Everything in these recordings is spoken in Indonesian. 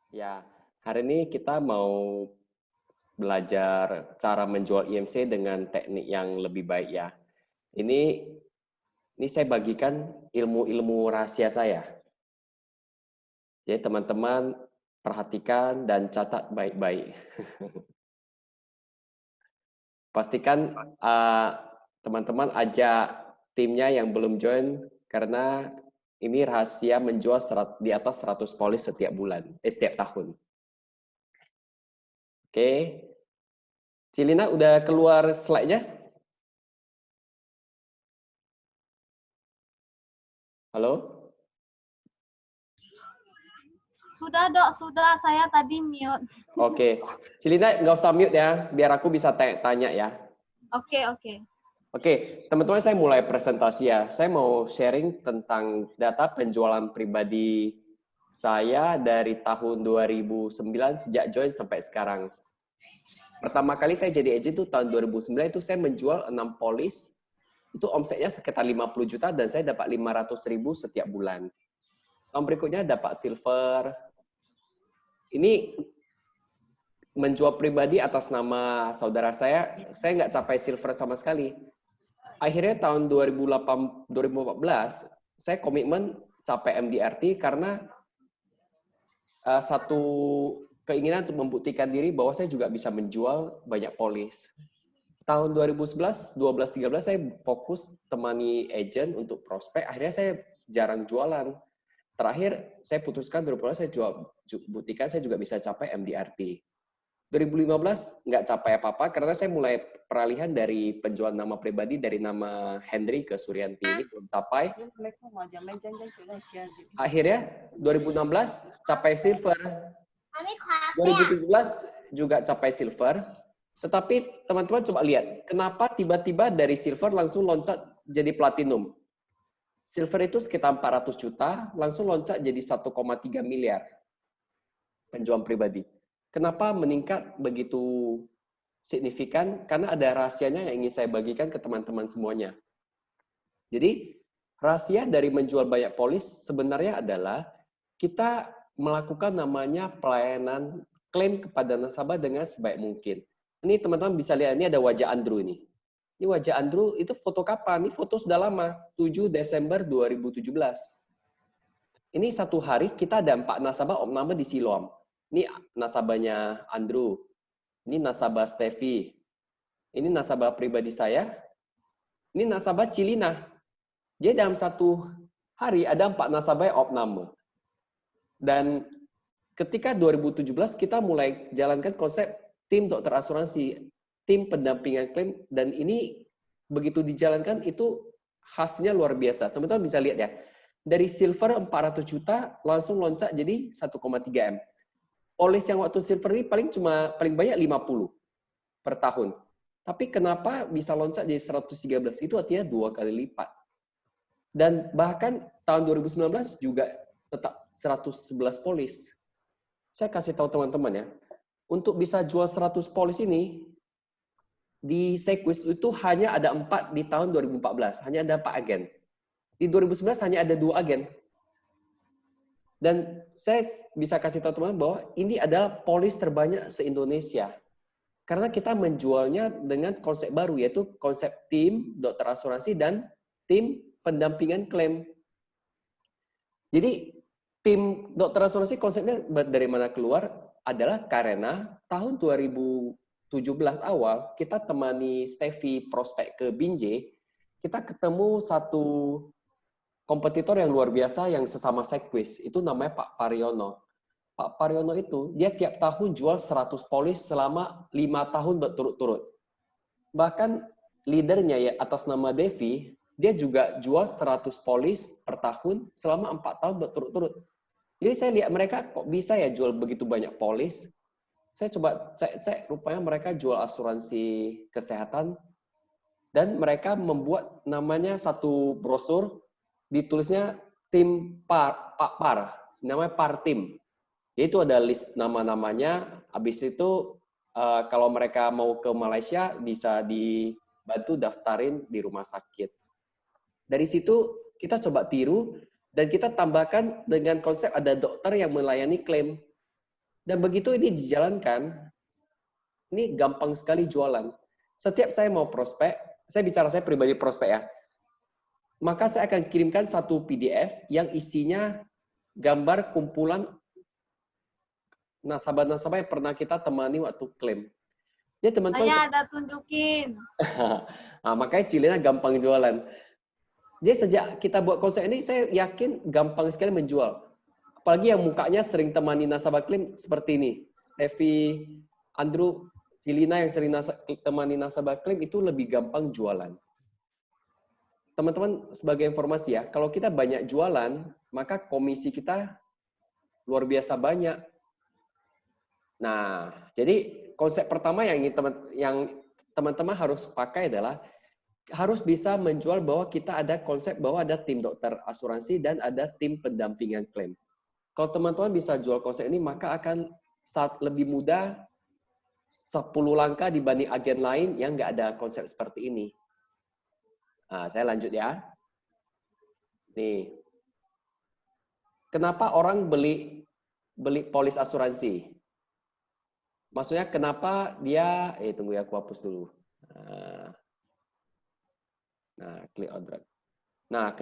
Ya, hari ini kita mau belajar cara menjual IMC dengan teknik yang lebih baik ya. Ini ini saya bagikan ilmu-ilmu rahasia saya. Jadi teman-teman perhatikan dan catat baik-baik. Pastikan teman-teman ajak timnya yang belum join karena ini rahasia menjual di atas 100 polis setiap bulan, setiap tahun. Oke, Cilina udah keluar slide-nya? Halo? Sudah, Dok. Sudah. Saya tadi mute. Oke, Cilina nggak usah mute ya, biar aku bisa tanya ya. Oke, oke. Oke, teman-teman saya mulai presentasi ya. Saya mau sharing tentang data penjualan pribadi saya dari tahun 2009 sejak join sampai sekarang. Pertama kali saya jadi agent itu tahun 2009 itu saya menjual 6 polis, itu omsetnya sekitar 50 juta dan saya dapat 500.000 setiap bulan. Tahun berikutnya dapat silver. Ini menjual pribadi atas nama saudara saya nggak capai silver sama sekali. Akhirnya tahun 2014, saya komitmen capai MDRT karena satu keinginan untuk membuktikan diri bahwa saya juga bisa menjual banyak polis. Tahun 2011, 12, 13 saya fokus temani agent untuk prospek. Akhirnya saya jarang jualan. Terakhir saya putuskan 2012 saya buktikan saya juga bisa capai MDRT. 2015 nggak capai apa-apa karena saya mulai peralihan dari penjual nama pribadi dari nama Henry ke Suryanti. Ini belum capai. Akhirnya 2016 capai silver. 2017 juga capai silver. Tetapi teman-teman coba lihat, kenapa tiba-tiba dari silver langsung loncat jadi platinum? Silver itu sekitar 400 juta, langsung loncat jadi 1,3 miliar penjualan pribadi. Kenapa meningkat begitu signifikan? Karena ada rahasianya yang ingin saya bagikan ke teman-teman semuanya. Jadi, rahasia dari menjual banyak polis sebenarnya adalah kita melakukan namanya pelayanan klaim kepada nasabah dengan sebaik mungkin. Ini teman-teman bisa lihat, ini ada wajah Andrew ini. Ini wajah Andrew, itu foto kapan? Ini foto sudah lama, 7 Desember 2017. Ini satu hari kita ada 4 nasabah opname di Siloam. Ini nasabahnya Andrew. Ini nasabah Steffi. Ini nasabah pribadi saya. Ini nasabah Cilina. Jadi dalam satu hari ada 4 nasabah yang opname. Dan ketika 2017 kita mulai jalankan konsep tim dokter asuransi, tim pendampingan klaim, dan ini begitu dijalankan itu hasilnya luar biasa. Teman-teman bisa lihat ya, dari silver 400 juta langsung loncat jadi 1,3 M. Polis yang waktu silver ini paling banyak 50 per tahun. Tapi kenapa bisa loncat jadi 113? Itu artinya 2 kali lipat. Dan bahkan tahun 2019 juga tetap 111 polis. Saya kasih tahu teman-teman ya, untuk bisa jual 100 polis ini, di Sequis itu hanya ada 4 di tahun 2014, hanya ada 4 agen. Di 2011 hanya ada 2 agen. Dan saya bisa kasih tahu teman-teman bahwa ini adalah polis terbanyak se-Indonesia. Karena kita menjualnya dengan konsep baru, yaitu konsep tim dokter asuransi dan tim pendampingan klaim. Jadi tim dokter asuransi konsepnya dari mana keluar adalah karena tahun 2017 awal kita temani Steffi prospek ke Binjai, kita ketemu satu kompetitor yang luar biasa yang sesama Sequis, itu namanya Pak Pariono. Pak Pariono itu dia tiap tahun jual 100 polis selama 5 tahun berturut-turut. Bahkan leadernya ya atas nama Devi, dia juga jual 100 polis per tahun selama 4 tahun berturut-turut. Jadi saya lihat mereka kok bisa ya jual begitu banyak polis. Saya coba cek, rupanya mereka jual asuransi kesehatan dan mereka membuat namanya satu brosur, ditulisnya tim Par, namanya Partim. Itu ada list nama-namanya, habis itu kalau mereka mau ke Malaysia bisa dibantu daftarin di rumah sakit. Dari situ kita coba tiru dan kita tambahkan dengan konsep ada dokter yang melayani klaim. Dan begitu ini dijalankan, ini gampang sekali jualan. Setiap saya mau prospek, saya bicara saya pribadi prospek ya, maka saya akan kirimkan satu PDF yang isinya gambar kumpulan nasabah-nasabah yang pernah kita temani waktu klaim. Ya teman-teman. Saya ada tunjukin. Nah, makanya Cilina gampang jualan. Jadi sejak kita buat konsep ini, saya yakin gampang sekali menjual. Apalagi yang mukanya sering temani nasabah klaim seperti ini. Steffi, Andrew, Cilina yang sering temani nasabah klaim itu lebih gampang jualan. Teman-teman, sebagai informasi ya, kalau kita banyak jualan, maka komisi kita luar biasa banyak. Nah, jadi konsep pertama yang teman-teman harus pakai adalah harus bisa menjual bahwa kita ada konsep bahwa ada tim dokter asuransi dan ada tim pendampingan klaim. Kalau teman-teman bisa jual konsep ini, maka akan lebih mudah 10 langkah dibanding agen lain yang nggak ada konsep seperti ini. Nah, saya lanjut ya. Nih. Kenapa orang beli polis asuransi? Maksudnya kenapa dia tunggu ya, aku hapus dulu. Nah, click on drag. Nah,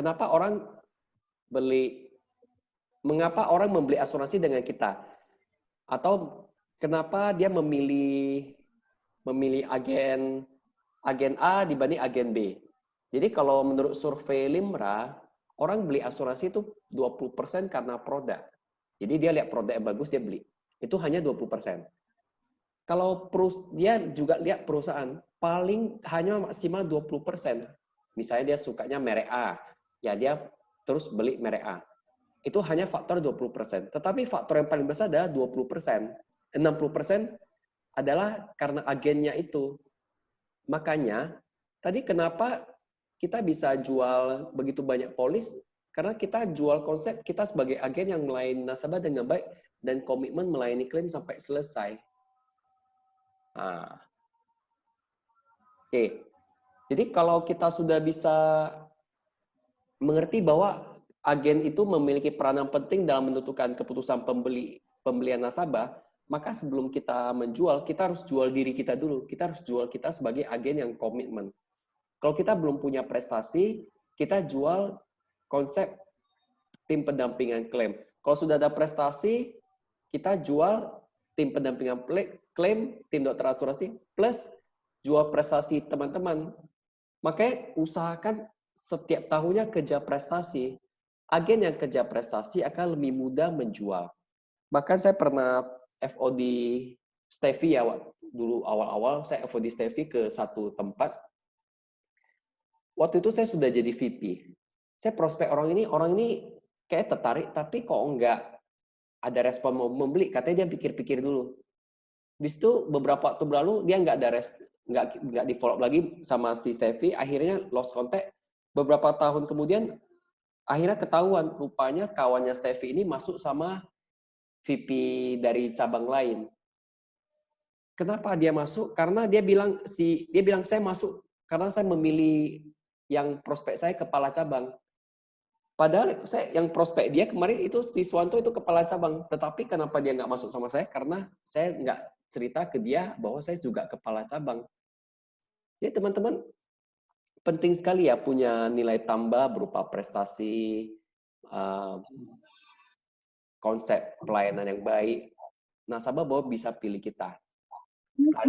mengapa orang membeli asuransi dengan kita? Atau kenapa dia memilih agen A dibanding agen B? Jadi kalau menurut survei Limra, orang beli asuransi itu 20% karena produk. Jadi dia lihat produk yang bagus, dia beli. Itu hanya 20%. Kalau dia juga lihat perusahaan, paling hanya maksimal 20%. Misalnya dia sukanya merek A, ya dia terus beli merek A. Itu hanya faktor 20%. Tetapi faktor yang paling besar adalah 20%. 60% adalah karena agennya itu. Makanya, tadi kenapa kita bisa jual begitu banyak polis? Karena kita jual konsep kita sebagai agen yang melayani nasabah dengan baik dan komitmen melayani klaim sampai selesai. Nah. Oke. Jadi kalau kita sudah bisa mengerti bahwa agen itu memiliki peranan penting dalam menentukan keputusan pembelian nasabah, maka sebelum kita menjual, kita harus jual diri kita dulu. Kita harus jual kita sebagai agen yang komitmen. Kalau kita belum punya prestasi, kita jual konsep tim pendampingan klaim. Kalau sudah ada prestasi, kita jual tim pendampingan klaim, tim dokter asuransi, plus jual prestasi teman-teman. Makanya usahakan setiap tahunnya kejar prestasi. Agen yang kejar prestasi akan lebih mudah menjual. Bahkan saya pernah FOD Steffi ya, dulu awal-awal saya FOD Steffi ke satu tempat. Waktu itu saya sudah jadi VP. Saya prospek orang ini kayak tertarik, tapi kok enggak ada respon mau membeli. Katanya dia pikir-pikir dulu. Habis itu beberapa waktu berlalu dia nggak di follow up lagi sama si Steffi. Akhirnya lost contact. Beberapa tahun kemudian akhirnya ketahuan rupanya kawannya Steffi ini masuk sama VP dari cabang lain. Kenapa dia masuk? Karena dia bilang saya masuk karena saya memilih yang prospek saya kepala cabang. Padahal yang prospek dia kemarin itu si Swanto itu kepala cabang. Tetapi kenapa dia nggak masuk sama saya? Karena saya nggak cerita ke dia bahwa saya juga kepala cabang. Jadi teman-teman, penting sekali ya punya nilai tambah berupa prestasi, konsep pelayanan yang baik. Nasabah bahwa bisa pilih kita. Nah,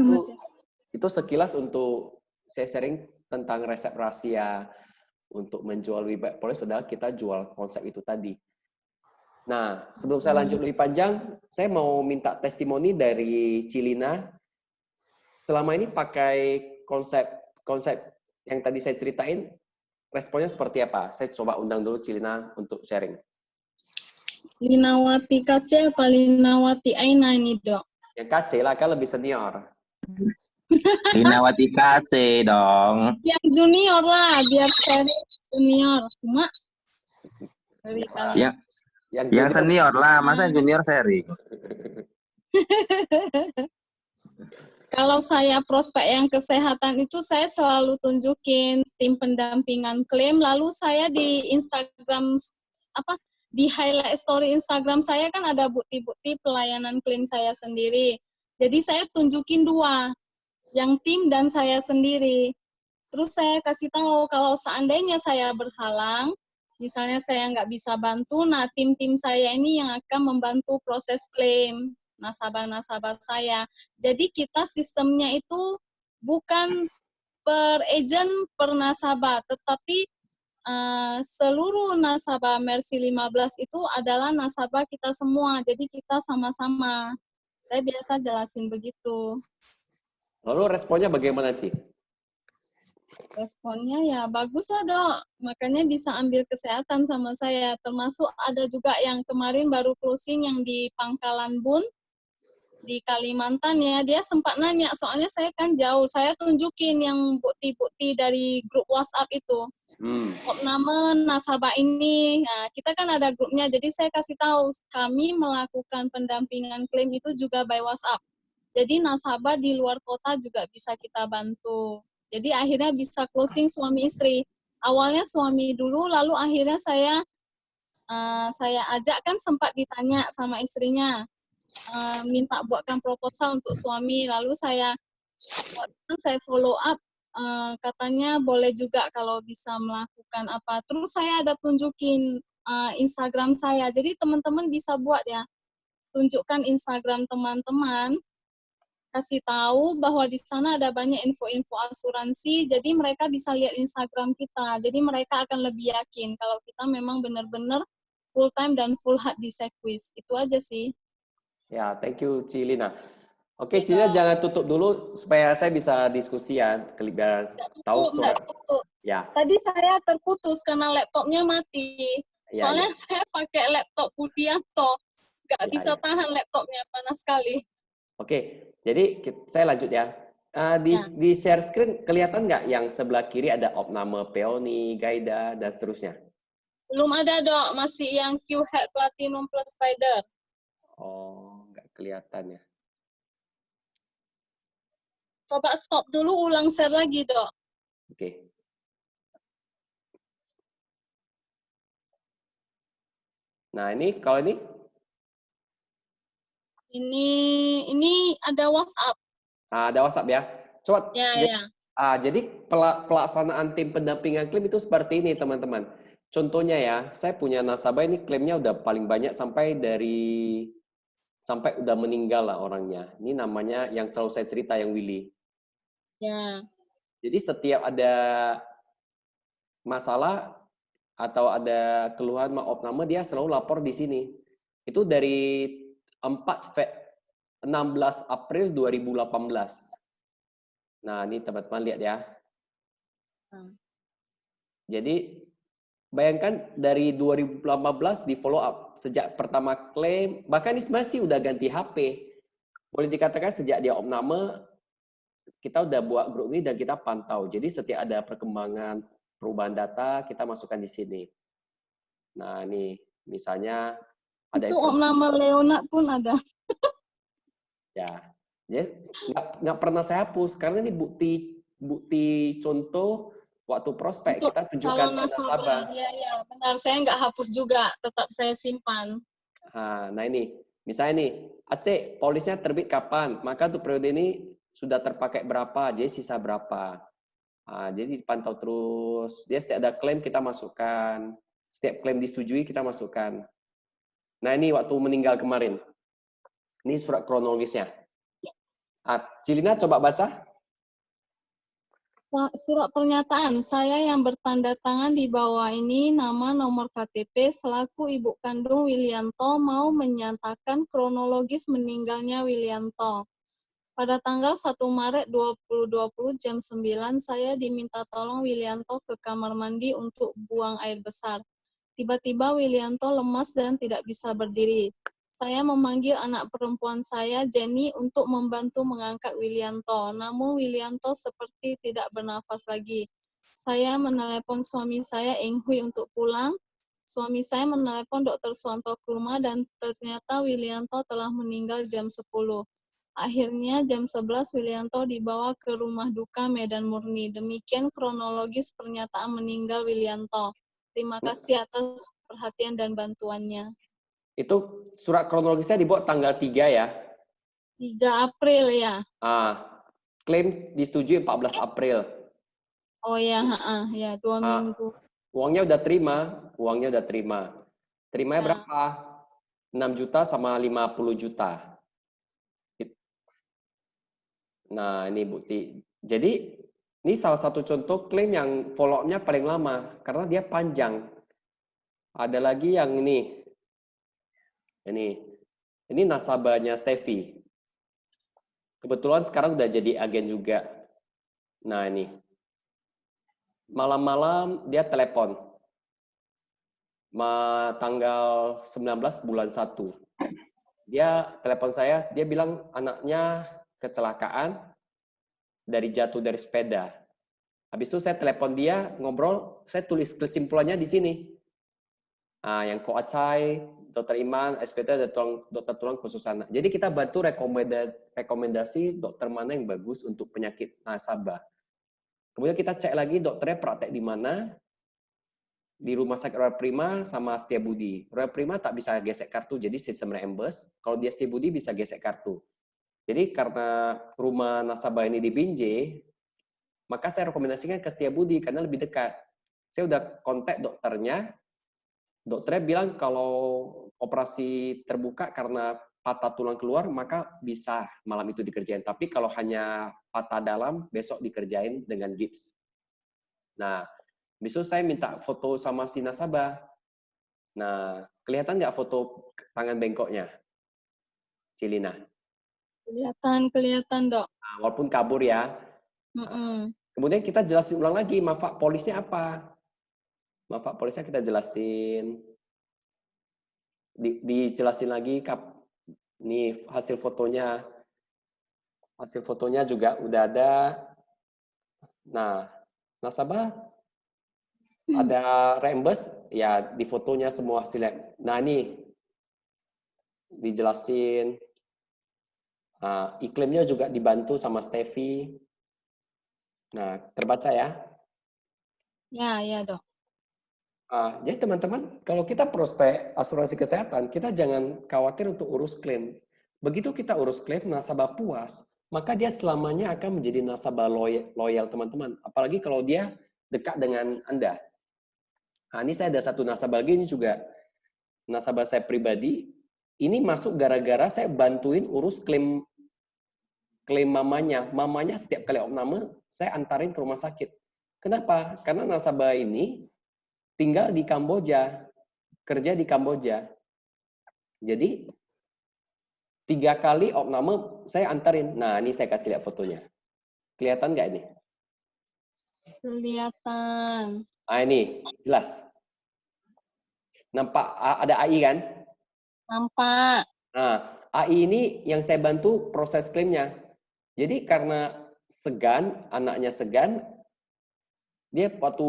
itu sekilas untuk saya sharing tentang resep rahasia untuk menjual lebih baik polis adalah kita jual konsep itu tadi. Nah, sebelum saya lanjut lebih panjang, saya mau minta testimoni dari Cilina. Selama ini pakai konsep yang tadi saya ceritain, responnya seperti apa? Saya coba undang dulu Cilina untuk sharing. Linawati KC apa Linawati Aina ini, Dok? Yang KC lah, kan lebih senior. Linawati KC dong. Yang junior lah, biar sharing junior. Cuma yang senior lah, masa junior sharing? Kalau saya prospek yang kesehatan itu saya selalu tunjukin tim pendampingan klaim, lalu saya di Instagram di highlight story Instagram saya kan ada bukti-bukti pelayanan klaim saya sendiri. Jadi saya tunjukin 2, yang tim dan saya sendiri. Terus saya kasih tahu kalau seandainya saya berhalang, misalnya saya nggak bisa bantu, nah tim-tim saya ini yang akan membantu proses klaim nasabah-nasabah saya. Jadi kita sistemnya itu bukan per agent per nasabah, tetapi seluruh nasabah Mercy 15 itu adalah nasabah kita semua. Jadi kita sama-sama. Saya biasa jelasin begitu. Lalu responnya bagaimana, Ci? Responnya ya bagus lah, Dok. Makanya bisa ambil kesehatan sama saya. Termasuk ada juga yang kemarin baru closing yang di Pangkalan Bun, di Kalimantan ya. Dia sempat nanya, soalnya saya kan jauh. Saya tunjukin yang bukti-bukti dari grup WhatsApp itu. Nama nasabah ini, nah kita kan ada grupnya. Jadi saya kasih tahu, kami melakukan pendampingan klaim itu juga by WhatsApp. Jadi nasabah di luar kota juga bisa kita bantu. Jadi akhirnya bisa closing suami istri. Awalnya suami dulu, lalu akhirnya saya ajak, kan sempat ditanya sama istrinya, minta buatkan proposal untuk suami. Lalu saya follow up, katanya boleh juga kalau bisa melakukan apa. Terus saya ada tunjukin Instagram saya. Jadi teman-teman bisa buat ya, tunjukkan Instagram teman-teman, kasih tahu bahwa di sana ada banyak info-info asuransi, jadi mereka bisa lihat Instagram kita. Jadi mereka akan lebih yakin kalau kita memang benar-benar full time dan full hard di Sequis. Itu aja sih. Ya, thank you, Cilina. Oke, Cilina jangan tutup dulu supaya saya bisa diskusi ya, biar tahu suara. Ya. Tadi saya terputus karena laptopnya mati. Ya, Soalnya ya. saya pakai laptop Budianto. Nggak Ya, bisa ya. tahan laptopnya, panas sekali. Oke, jadi saya lanjut ya. Di share screen kelihatan nggak yang sebelah kiri ada opname, peony, gaida, dan seterusnya? Belum ada, Dok. Masih yang Q-Head Platinum Plus Spider. Oh, nggak kelihatan ya. Coba stop dulu, ulang share lagi, Dok. Oke. Nah, ini kalau ini? Ini ada WhatsApp. Ada WhatsApp ya. Coba. Ya. Jadi pelaksanaan tim pendampingan klaim itu seperti ini, teman-teman. Contohnya ya, saya punya nasabah ini klaimnya udah paling banyak sampai udah meninggal lah orangnya. Ini namanya yang selalu saya cerita, yang Willy. Ya. Jadi setiap ada masalah atau ada keluhan opname, dia selalu lapor di sini. Itu dari 16 April 2018. Nah, ini teman-teman lihat ya. Jadi bayangkan dari 2018 di follow up, sejak pertama klaim, bahkan ini masih udah ganti HP. Boleh dikatakan sejak dia opname, kita udah buat grup ini dan kita pantau. Jadi setiap ada perkembangan perubahan data, kita masukkan di sini. Nah, ini misalnya ada itu opname Leonard pun ada. Ya, jadi nggak pernah saya hapus karena ini bukti contoh waktu prospek Untuk kita tunjukkan ke nasabah. Iya, benar. Saya nggak hapus juga, tetap saya simpan. Nah ini, misalnya nih, Aceh, polisnya terbit kapan? Maka untuk periode ini sudah terpakai berapa, jadi sisa berapa. Jadi dipantau terus. Dia setiap ada klaim kita masukkan. Setiap klaim disetujui kita masukkan. Nah ini waktu meninggal kemarin. Ini surat kronologisnya. Cilina coba baca. Surat pernyataan saya yang bertanda tangan di bawah ini, nama, nomor KTP selaku ibu kandung Willianto, mau menyatakan kronologis meninggalnya Willianto. Pada tanggal 1 Maret 2020 jam 9 saya diminta tolong Willianto ke kamar mandi untuk buang air besar. Tiba-tiba Willianto lemas dan tidak bisa berdiri. Saya memanggil anak perempuan saya, Jenny, untuk membantu mengangkat Willianto. Namun Willianto seperti tidak bernafas lagi. Saya menelepon suami saya, Eng Hui, untuk pulang. Suami saya menelepon Dr. Suwanto ke rumah dan ternyata Willianto telah meninggal jam 10. Akhirnya jam 11 Willianto dibawa ke rumah duka Medan Murni. Demikian kronologis pernyataan meninggal Willianto. Terima kasih atas perhatian dan bantuannya. Itu surat kronologisnya dibuat tanggal 3 ya. 3 April ya. Klaim disetujui 14 April. Oh ya, ya 2 minggu. Uangnya udah terima. Terimanya Ya. berapa? 6 juta sama 50 juta. Nah, ini bukti. Jadi, ini salah satu contoh klaim yang follow-up-nya paling lama, karena dia panjang. Ada lagi yang ini. Ini nasabahnya Steffi. Kebetulan sekarang udah jadi agen juga. Nah, ini. Malam-malam dia telepon. Tanggal 19 bulan 1. Dia telepon saya, dia bilang anaknya kecelakaan jatuh dari sepeda. Habis itu saya telepon dia, ngobrol, saya tulis kesimpulannya di sini. Yang Ko Acai, Dr. Iman, SPT, dokter tulang khusus anak. Jadi kita bantu rekomendasi dokter mana yang bagus untuk penyakit nasabah. Kemudian kita cek lagi dokternya praktek di mana, di Rumah Sakit Royal Prima sama Setiabudi. Royal Prima tak bisa gesek kartu, jadi sistem reimburse. Kalau dia Setiabudi bisa gesek kartu. Jadi karena rumah nasabah ini di Binjai, maka saya rekomendasikan ke Setiabudi karena lebih dekat. Saya udah kontak dokternya bilang kalau operasi terbuka karena patah tulang keluar, maka bisa malam itu dikerjain. Tapi kalau hanya patah dalam, besok dikerjain dengan gips. Nah, besok saya minta foto sama si nasabah. Nah, kelihatan nggak foto tangan bengkoknya, Cilina? Kelihatan, Dok. Nah, walaupun kabur ya. Kemudian kita jelasin ulang lagi, manfaat polisnya apa? Manfaat polisnya kita jelasin. Dijelasin lagi, nih hasil fotonya. Hasil fotonya juga udah ada. Nah, nasabah ada reimburse, ya di fotonya semua hasilnya. Nah, ini dijelasin. Iklimnya juga dibantu sama Steffi. Nah, terbaca ya? Ya, Dok. Jadi teman-teman, kalau kita prospek asuransi kesehatan, kita jangan khawatir untuk urus klaim. Begitu kita urus klaim, nasabah puas, maka dia selamanya akan menjadi nasabah loyal teman-teman. Apalagi kalau dia dekat dengan Anda. Nah, ini saya ada satu nasabah lagi, ini juga nasabah saya pribadi. Ini masuk gara-gara saya bantuin urus klaim mamanya. Mamanya setiap kali opname, saya antarin ke rumah sakit. Kenapa? Karena nasabah ini tinggal di Kamboja, kerja di Kamboja. Jadi 3 kali opname saya antarin. Nah, ini saya kasih lihat fotonya. Kelihatan nggak ini? Kelihatan. Ini jelas. Nampak ada AI kan? Nampak. Nah, AI ini yang saya bantu proses klaimnya. Jadi karena segan, anaknya segan, dia waktu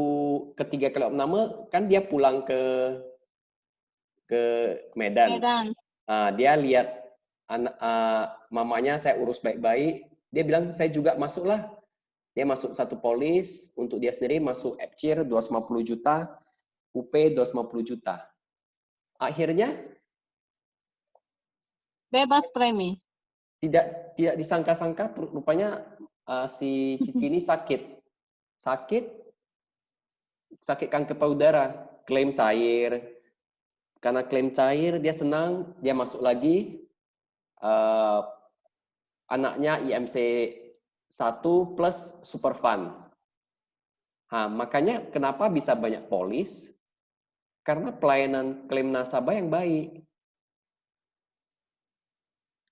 ketiga kali opname kan dia pulang ke Medan. Nah, dia lihat mamanya saya urus baik-baik, dia bilang saya juga masuklah. Dia masuk satu polis, untuk dia sendiri masuk EPCIR 250 juta, UP 250 juta. Akhirnya bebas premi. Tidak disangka-sangka rupanya si Cici ini sakit kanker payudara, klaim cair. Karena klaim cair, dia senang, dia masuk lagi. Anaknya IMC 1 plus super fund. Nah, makanya kenapa bisa banyak polis? Karena pelayanan klaim nasabah yang baik.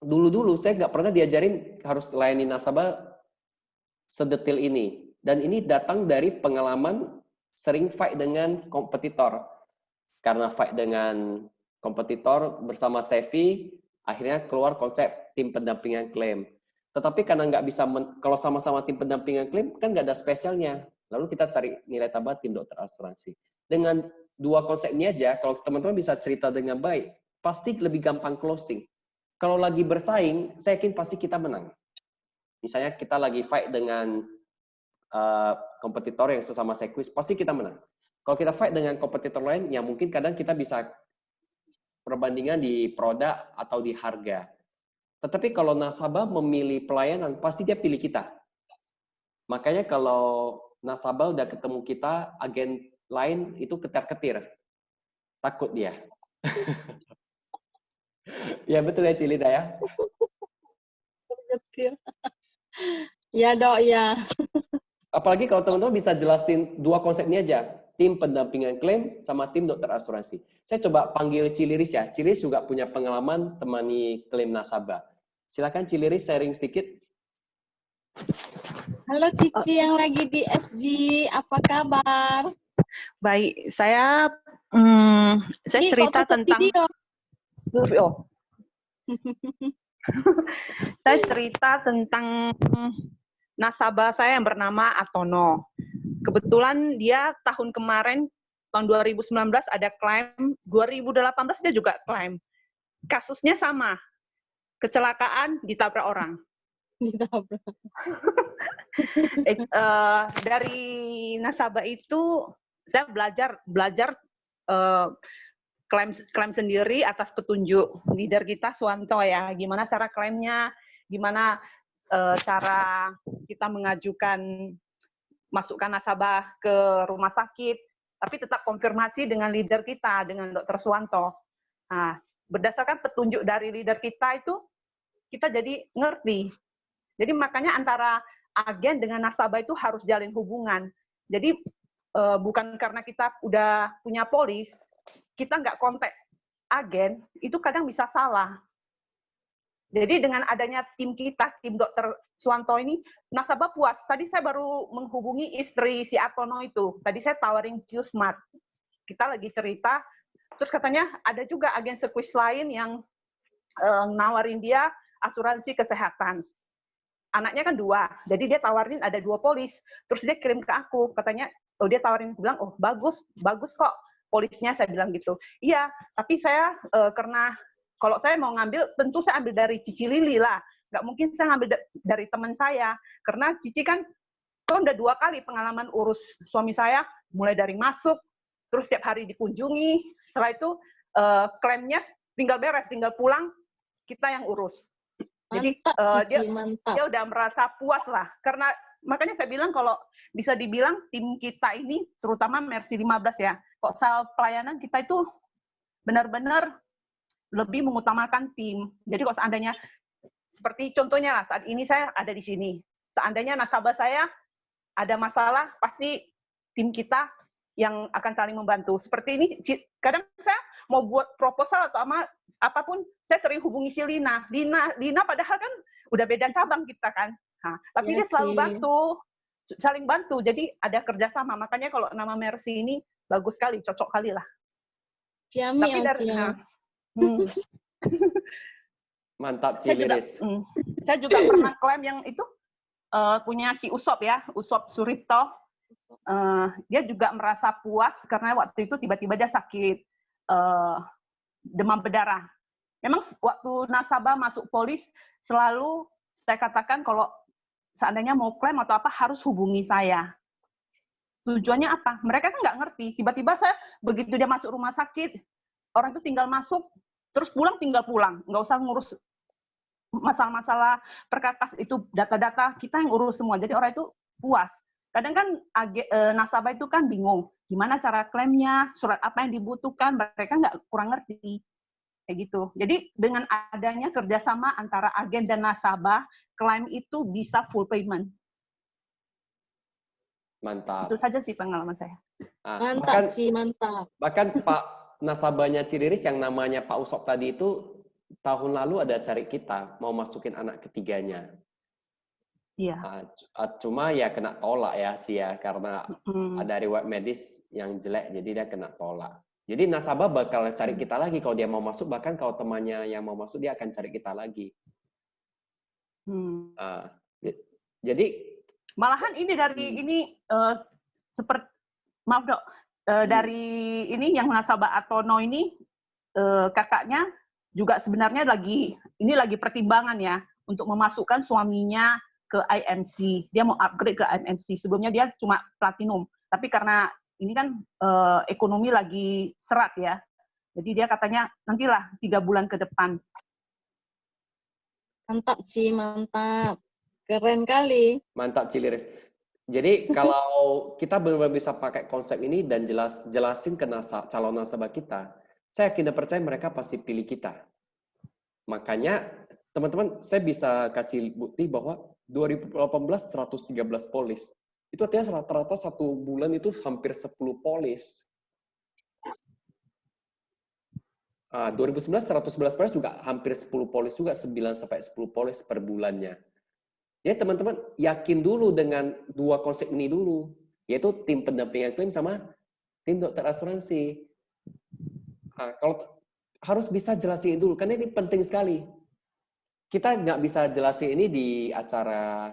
Dulu-dulu saya nggak pernah diajarin harus layani nasabah sedetil ini. Dan ini datang dari pengalaman sering fight dengan kompetitor. Karena fight dengan kompetitor bersama Steffi, akhirnya keluar konsep tim pendampingan klaim. Tetapi karena nggak bisa, kalau sama-sama tim pendampingan klaim, kan nggak ada spesialnya. Lalu kita cari nilai tambah tim dokter asuransi. Dengan 2 konsep ini aja, kalau teman-teman bisa cerita dengan baik, pasti lebih gampang closing. Kalau lagi bersaing, saya yakin pasti kita menang. Misalnya kita lagi fight dengan kompetitor yang sesama sekuis, pasti kita menang. Kalau kita fight dengan kompetitor lain, ya mungkin kadang kita bisa perbandingan di produk atau di harga. Tetapi kalau nasabah memilih pelayanan, pasti dia pilih kita. Makanya kalau nasabah udah ketemu kita, agen lain itu ketar-ketir. Takut dia. Ya betul ya Cilida ya? Ya dok, ya. Apalagi kalau teman-teman bisa jelasin dua konsep ini aja. Tim pendampingan klaim sama tim dokter asuransi. Saya coba panggil Ciliris ya. Ciliris juga punya pengalaman temani klaim nasabah. Silakan Ciliris sharing sedikit. Halo Cici yang lagi di SG, apa kabar? Baik, saya Ini cerita kok tutup tentang video? oh. Saya cerita tentang nasabah saya yang bernama Atono. Kebetulan dia tahun kemarin, tahun 2019 ada klaim, 2018 dia juga klaim. Kasusnya sama, kecelakaan ditabrak orang. Dari nasabah itu saya belajar klaim sendiri atas petunjuk leader kita Suwanto ya, gimana cara klaimnya, gimana cara kita mengajukan masukkan nasabah ke rumah sakit, tapi tetap konfirmasi dengan leader kita, dengan Dr. Suwanto. Nah, berdasarkan petunjuk dari leader kita itu kita jadi ngerti. Jadi makanya antara agen dengan nasabah itu harus jalin hubungan. Jadi bukan karena kita udah punya polis, kita nggak kontak agen, itu kadang bisa salah. Jadi dengan adanya tim kita, tim dokter Suwanto ini, nasabah puas. Tadi saya baru menghubungi istri si Atono itu. Tadi saya tawarin Q-Smart. Kita lagi cerita, terus katanya ada juga agen sekuis lain yang nawarin dia asuransi kesehatan. Anaknya kan 2, jadi dia tawarin ada 2 polis. Terus dia kirim ke aku, katanya, dia tawarin, bilang, oh bagus kok polisnya, saya bilang gitu. Iya, tapi saya karena kalau saya mau ngambil, tentu saya ambil dari Cici Lili lah. Nggak mungkin saya ngambil dari teman saya, karena Cici kan udah 2 kali pengalaman urus suami saya, mulai dari masuk, terus setiap hari dikunjungi, setelah itu klaimnya tinggal beres, tinggal pulang, kita yang urus. Jadi Mantap, dia udah merasa puas lah, karena makanya saya bilang kalau bisa dibilang tim kita ini, terutama Mercy 15 ya, kok soal pelayanan kita itu benar-benar lebih mengutamakan tim. Jadi kalau seandainya, seperti contohnya lah, saat ini saya ada di sini, seandainya nasabah saya ada masalah, pasti tim kita yang akan saling membantu. Seperti ini, kadang saya mau buat proposal atau apapun, saya sering hubungi si Lina. Lina padahal kan udah beda cabang kita kan. Nah, tapi dia selalu bantu, saling bantu. Jadi ada kerjasama. Makanya kalau nama Mercy ini bagus sekali, cocok kali lah. Ciami, tapi Mantap Ciliris. Saya juga pernah klaim yang itu punya si Usop ya, Usop Suripto. Dia juga merasa puas karena waktu itu tiba-tiba dia sakit demam berdarah. Memang waktu nasabah masuk polis, selalu saya katakan kalau seandainya mau klaim atau apa harus hubungi saya. Tujuannya apa? Mereka kan nggak ngerti. Tiba-tiba saya begitu dia masuk rumah sakit, orang itu tinggal masuk, terus pulang tinggal pulang, nggak usah ngurus masalah-masalah perkakas itu, data-data kita yang urus semua. Jadi orang itu puas. Kadang kan nasabah itu kan bingung, gimana cara klaimnya, surat apa yang dibutuhkan, mereka kurang ngerti. Kayak gitu. Jadi dengan adanya kerjasama antara agen dan nasabah, klaim itu bisa full payment. Mantap. Itu saja sih pengalaman saya. Nah, mantap. Bahkan Pak nasabahnya Ciliris yang namanya Pak Usop tadi itu, tahun lalu ada cari kita, mau masukin anak ketiganya. Iya. Cuma ya kena tolak ya, Cia, karena ada riwayat medis yang jelek, jadi dia kena tolak. Jadi nasabah bakal cari kita lagi kalau dia mau masuk, bahkan kalau temannya yang mau masuk dia akan cari kita lagi. Jadi malahan ini dari ini seperti maaf dok, dari ini yang nasabah Atono ini kakaknya juga sebenarnya lagi pertimbangan ya untuk memasukkan suaminya ke IMC. Dia mau upgrade ke IMC. Sebelumnya dia cuma platinum. Tapi karena ini kan ekonomi lagi serat ya. Jadi dia katanya nantilah 3 bulan ke depan. Mantap, Ci, mantap. Keren kali. Mantap, Ciliris. Jadi kalau kita benar-benar bisa pakai konsep ini dan jelasin ke calon nasabah kita, saya yakin dan percaya mereka pasti pilih kita. Makanya, teman-teman, saya bisa kasih bukti bahwa 2018 113 polis. Itu artinya rata-rata 1 bulan itu hampir 10 polis. 2019 111 polis juga hampir 10 polis juga, 9 sampai 10 polis per bulannya. Ya teman-teman, yakin dulu dengan 2 konsep ini dulu, yaitu tim pendampingan klaim sama tim dokter asuransi. Kalau harus bisa jelasin dulu, karena ini penting sekali. Kita nggak bisa jelasin ini di acara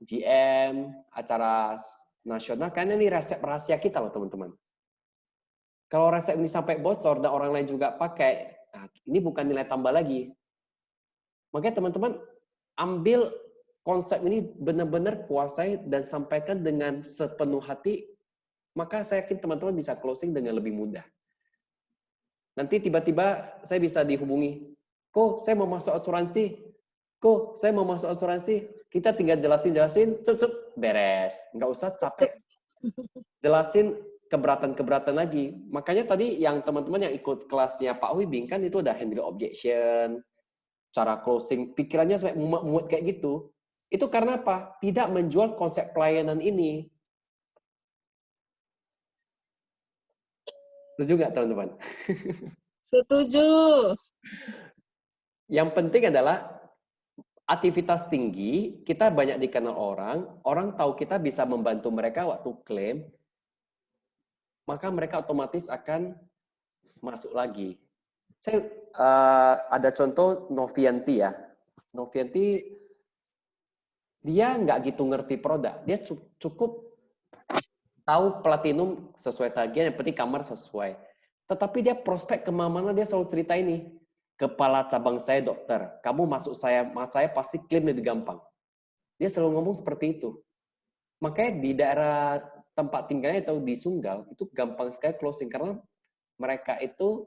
GM, acara nasional, karena ini resep rahasia kita loh teman-teman. Kalau resep ini sampai bocor dan orang lain juga pakai, ini bukan nilai tambah lagi. Makanya teman-teman, ambil konsep ini benar-benar kuasai dan sampaikan dengan sepenuh hati, maka saya yakin teman-teman bisa closing dengan lebih mudah. Nanti tiba-tiba saya bisa dihubungi, kok saya mau masuk asuransi, kok saya mau masuk asuransi, kita tinggal jelasin, cep, beres. Nggak usah capek. Jelasin keberatan-keberatan lagi. Makanya tadi yang teman-teman yang ikut kelasnya Pak Wibing kan itu ada handle objection, cara closing, pikirannya sampai mumet kayak gitu. Itu karena apa? Tidak menjual konsep pelayanan ini. Setuju nggak teman-teman? Setuju. Yang penting adalah aktivitas tinggi, kita banyak dikenal orang tahu kita bisa membantu mereka waktu klaim, maka mereka otomatis akan masuk lagi. Saya ada contoh Novianti ya. Novianti dia nggak gitu ngerti produk, dia cukup tahu platinum sesuai tagihan, yang penting kamar sesuai. Tetapi dia prospek kemana-mana dia selalu cerita ini. Kepala cabang saya dokter, kamu masuk saya pasti klaim lebih gampang. Dia selalu ngomong seperti itu. Makanya di daerah tempat tinggalnya atau di Sunggal, itu gampang sekali closing. Karena mereka itu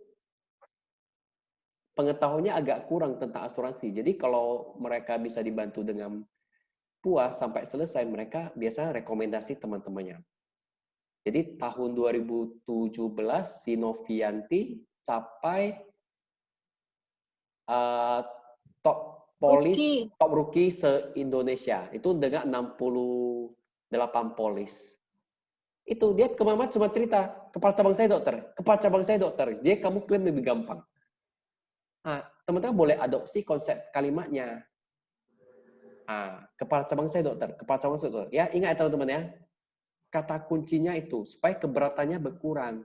pengetahuannya agak kurang tentang asuransi. Jadi kalau mereka bisa dibantu dengan puas sampai selesai, mereka biasanya rekomendasi teman-temannya. Jadi tahun 2017 si Novianti capai top rookie se-Indonesia. Itu dengan 68 polis. Itu dia kemana cuma cerita, kepala cabang saya dokter, jadi kamu klaim lebih gampang. Nah, teman-teman boleh adopsi konsep kalimatnya. Kepala cabang saya dokter. Ya, ingat ya teman-teman ya. Kata kuncinya itu supaya keberatannya berkurang.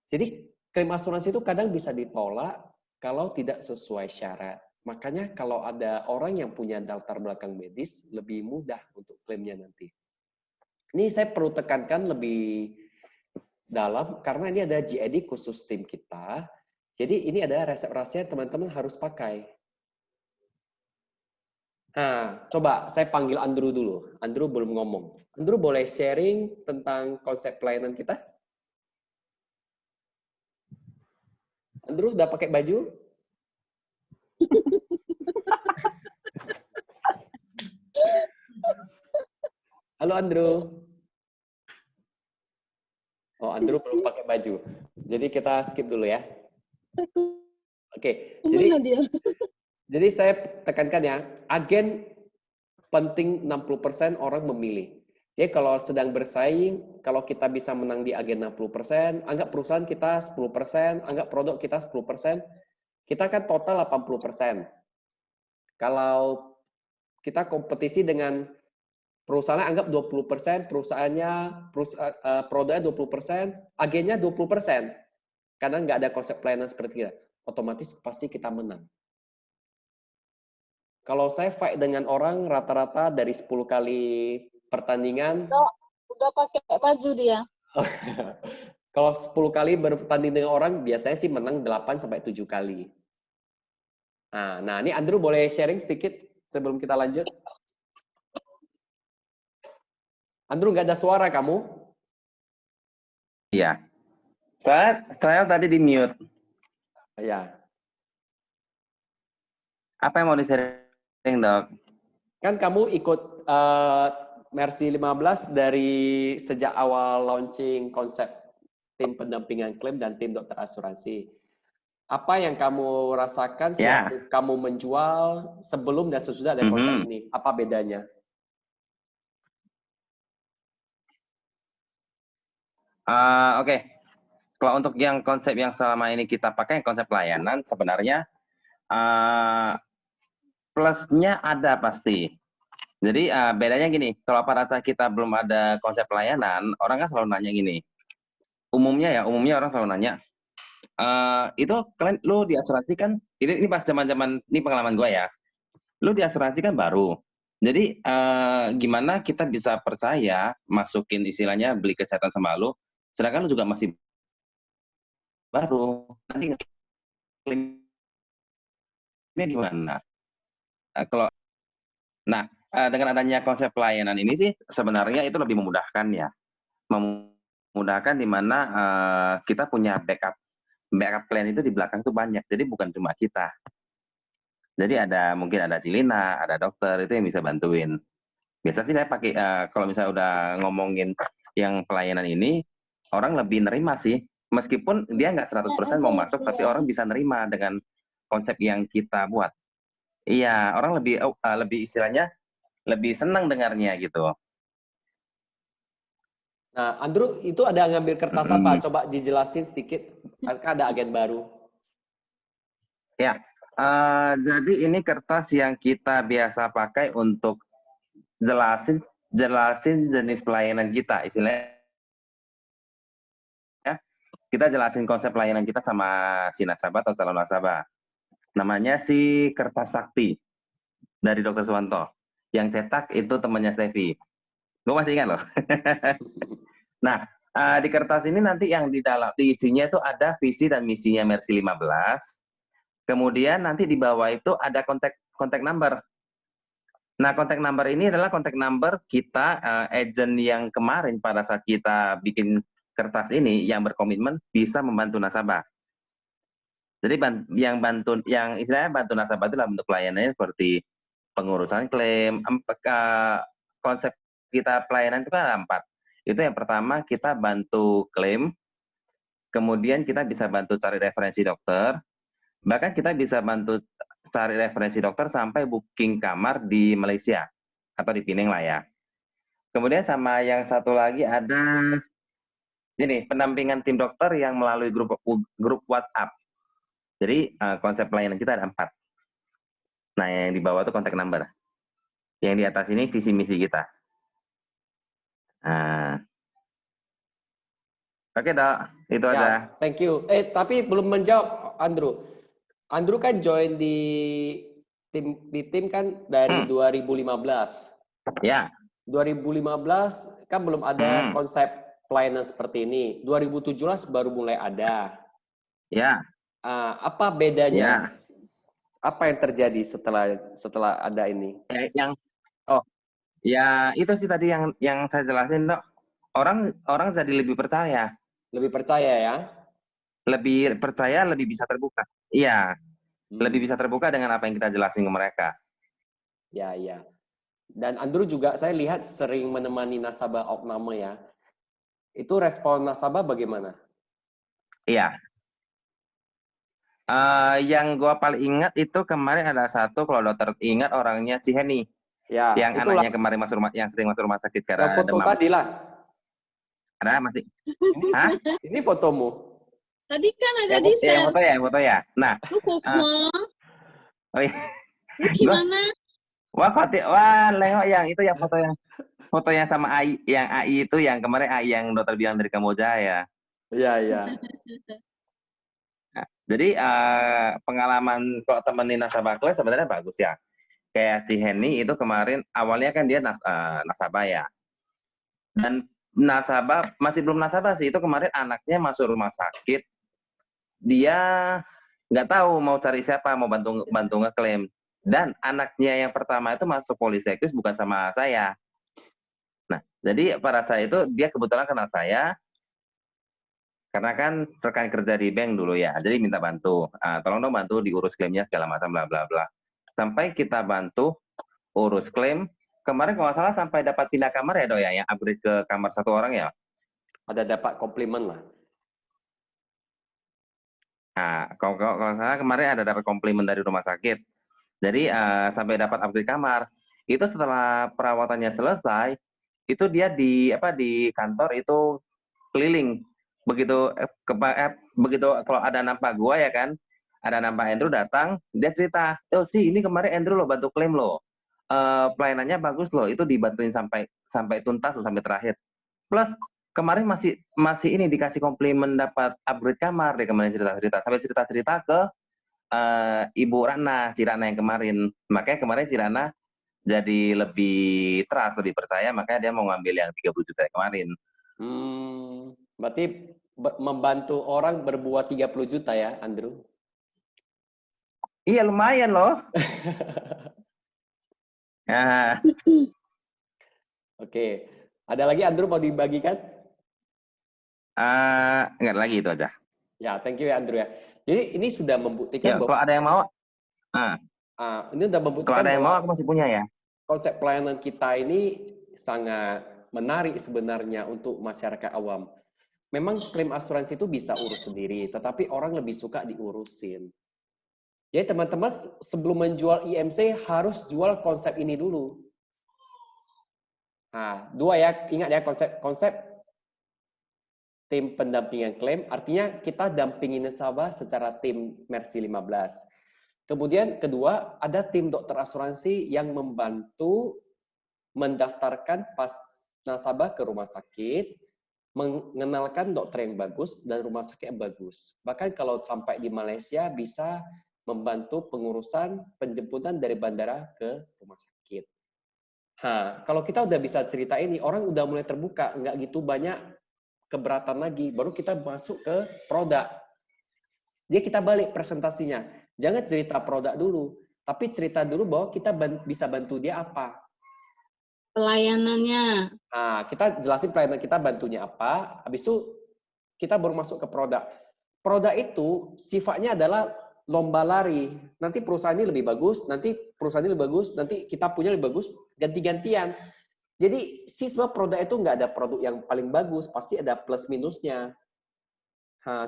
Jadi klaim asuransi itu kadang bisa ditolak kalau tidak sesuai syarat. Makanya kalau ada orang yang punya latar belakang medis lebih mudah untuk klaimnya nanti. Ini saya perlu tekankan lebih dalam karena ini ada GED khusus tim kita. Jadi ini ada resep rahasia teman-teman harus pakai. Nah, coba saya panggil Andrew dulu. Andrew belum ngomong. Andrew boleh sharing tentang konsep pelayanan kita? Andrew udah pakai baju? Halo Andrew. Oh, Andrew belum pakai baju. Jadi kita skip dulu ya. Oke. Jadi saya tekankan ya, agen penting 60% orang memilih. Jadi kalau sedang bersaing, kalau kita bisa menang di agen 60%, anggap perusahaan kita 10%, anggap produk kita 10%, kita kan total 80%. Kalau kita kompetisi dengan perusahaan anggap 20%, produknya 20%, agennya 20%. Karena nggak ada konsep pelayanan seperti kita. Otomatis pasti kita menang. Kalau saya fight dengan orang rata-rata dari 10 kali pertandingan. Udah pakai baju dia. Kalau 10 kali bertanding dengan orang, biasanya sih menang 8-7 kali. Nah, ini Andrew boleh sharing sedikit sebelum kita lanjut? Andrew, nggak ada suara kamu? Iya. Saya tadi di mute. Ya. Apa yang mau di-sharing, Dok? Kan kamu ikut Mercy 15 dari sejak awal launching konsep tim pendampingan klaim dan tim dokter asuransi. Apa yang kamu rasakan Ya. sewaktu kamu menjual sebelum dan sesudah ada konsep ini? Apa bedanya? Oke. Kalau untuk yang konsep yang selama ini kita pakai, konsep pelayanan, sebenarnya plusnya ada pasti. Jadi bedanya gini, kalau pada saat kita belum ada konsep pelayanan, orang kan selalu nanya gini. Umumnya orang selalu nanya, itu kalian lu di asuransi kan, ini pas zaman-zaman, ini pengalaman gue ya, lu di asuransi kan baru. Jadi gimana kita bisa percaya masukin istilahnya beli kesehatan sama lu, sedangkan lu juga masih baru. Nanti klaimnya gimana? Dengan adanya konsep pelayanan ini sih sebenarnya itu lebih memudahkan ya, memudahkan di mana kita punya backup plan itu di belakang tuh banyak, jadi bukan cuma kita. Jadi mungkin ada Cilina, ada dokter itu yang bisa bantuin. Biasa sih saya pakai kalau misalnya udah ngomongin yang pelayanan ini, orang lebih nerima sih, meskipun dia nggak 100% mau masuk, tapi orang bisa nerima dengan konsep yang kita buat. Iya, orang lebih istilahnya lebih senang dengarnya gitu. Nah, Andrew, itu ada ngambil kertas apa? Coba dijelasin sedikit. Kan ada agen baru. Ya, jadi ini kertas yang kita biasa pakai untuk jelasin jenis pelayanan kita. Istilahnya, kita jelasin konsep pelayanan kita sama si nasabah atau calon nasabah. Namanya si kertas sakti dari Dr. Suwanto. Yang cetak itu temannya Stevi. Gue masih ingat loh. Nah, di kertas ini nanti yang di isinya itu ada visi dan misinya Mercy 15. Kemudian nanti di bawah itu ada kontak number. Nah, kontak number ini adalah kontak number kita agent yang kemarin pada saat kita bikin kertas ini yang berkomitmen bisa membantu nasabah. Jadi yang istilahnya bantu nasabah itu dalam bentuk pelayanannya seperti pengurusan klaim. Konsep kita pelayanan itu kan ada 4. Itu yang pertama kita bantu klaim, kemudian kita bisa bantu cari referensi dokter, bahkan kita bisa bantu cari referensi dokter sampai booking kamar di Malaysia atau di Penang lah ya. Kemudian sama yang satu lagi ada ini pendampingan tim dokter yang melalui grup WhatsApp. Jadi konsep pelayanan kita ada 4. Nah, yang di bawah itu kontak number. Yang di atas ini visi misi kita. Oke, Dok. Itu Ya, aja. thank you. Tapi belum menjawab, Andrew. Andrew kan join di tim kan dari 2015. Ya. 2015 kan belum ada konsep pelayanan seperti ini. 2017 baru mulai ada. Ya. Apa bedanya? Ya. Apa yang terjadi setelah ada ini? Ya itu sih tadi yang saya jelasin, Dok. Orang jadi lebih percaya. Lebih percaya ya? Lebih percaya, lebih bisa terbuka. Iya. Lebih bisa terbuka dengan apa yang kita jelasin ke mereka. Ya, ya. Dan Andrew juga saya lihat sering menemani nasabah opname ya. Itu respon nasabah bagaimana? Iya. Yang gue paling ingat itu kemarin ada satu, kalau dokter ingat orangnya Ciheni. Ya, yang itulah. Anaknya kemarin yang sering masuk rumah sakit karena foto demam. tadi lah. Ada masih? Hah? Ini fotomu. Tadi kan ada di share. Foto ya. Nah. Oh iya. Gimana? Wah, lengok yang itu yang foto yang sama AI, yang AI itu yang kemarin AI yang dokter bilang dari Kamboja ya. Iya, iya. Nah, jadi pengalaman kalau temenin nasabah kelas sebenarnya bagus ya. Kayak Ciheni itu kemarin awalnya kan dia nasabah ya. Dan nasabah, masih belum nasabah sih, itu kemarin anaknya masuk rumah sakit. Dia nggak tahu mau cari siapa, mau bantu ngeklaim. Dan anaknya yang pertama itu masuk Polisekis bukan sama saya. Nah, jadi pada saat itu dia kebetulan kenal saya, karena kan rekan kerja di bank dulu ya, jadi minta bantu. Tolong dong bantu diurus klaimnya segala macam bla bla bla. Sampai kita bantu urus klaim. Kemarin kalau nggak salah sampai dapat pindah kamar ya Dok ya, yang upgrade ke kamar 1 orang ya. Ada dapat komplimen lah. Nah, kalau salah kemarin ada dapat komplimen dari rumah sakit. Jadi sampai dapat upgrade kamar. Itu setelah perawatannya selesai, itu dia di kantor itu keliling. Begitu begitu kalau ada nampak gua ya kan, ada nampak Andrew datang, dia cerita, "Oh, sih ini kemarin Andrew lo bantu klaim lo. Pelayanannya bagus loh, itu dibantuin sampai tuntas loh, sampai terakhir. Plus kemarin masih ini dikasih komplimen dapat upgrade kamar deh kemarin cerita-cerita. Sampai cerita-cerita ke Ibu Rana, Cirana yang kemarin. Makanya kemarin Cirana jadi lebih trust, lebih percaya, makanya dia mau ngambil yang 30 juta kemarin. Berarti membantu orang berbuat 30 juta ya, Andrew? Iya, lumayan loh. Nah. Oke. Ada lagi Andrew mau dibagikan? Enggak lagi, itu aja. Ya, thank you ya Andrew ya. Jadi ini sudah membuktikan Ya, bahwa kalau ada yang mau, ini sudah membuktikan kalau ada yang bahwa mau aku masih punya ya. konsep pelayanan kita ini sangat menarik sebenarnya untuk masyarakat awam. Memang klaim asuransi itu bisa urus sendiri, tetapi orang lebih suka diurusin. Jadi teman-teman sebelum menjual IMC harus jual konsep ini dulu. Nah, 2 ya, ingat ya konsep tim pendampingan klaim, artinya kita dampingi nasabah secara tim Mercy 15. Kemudian kedua, ada tim dokter asuransi yang membantu mendaftarkan pas nasabah ke rumah sakit, mengenalkan dokter yang bagus dan rumah sakit yang bagus. Bahkan kalau sampai di Malaysia bisa membantu pengurusan penjemputan dari bandara ke rumah sakit. Kalau kita udah bisa cerita ini, orang udah mulai terbuka, nggak gitu banyak keberatan lagi, baru kita masuk ke produk. Jadi kita balik presentasinya. Jangan cerita produk dulu, tapi cerita dulu bahwa kita bisa bantu dia apa. Pelayanannya. Kita jelasin pelayanan kita bantunya apa, habis itu kita baru masuk ke produk. Produk itu sifatnya adalah lomba lari. Nanti perusahaan ini lebih bagus, nanti perusahaan ini lebih bagus, nanti kita punya lebih bagus, ganti-gantian. Jadi semua produk itu nggak ada produk yang paling bagus, pasti ada plus minusnya.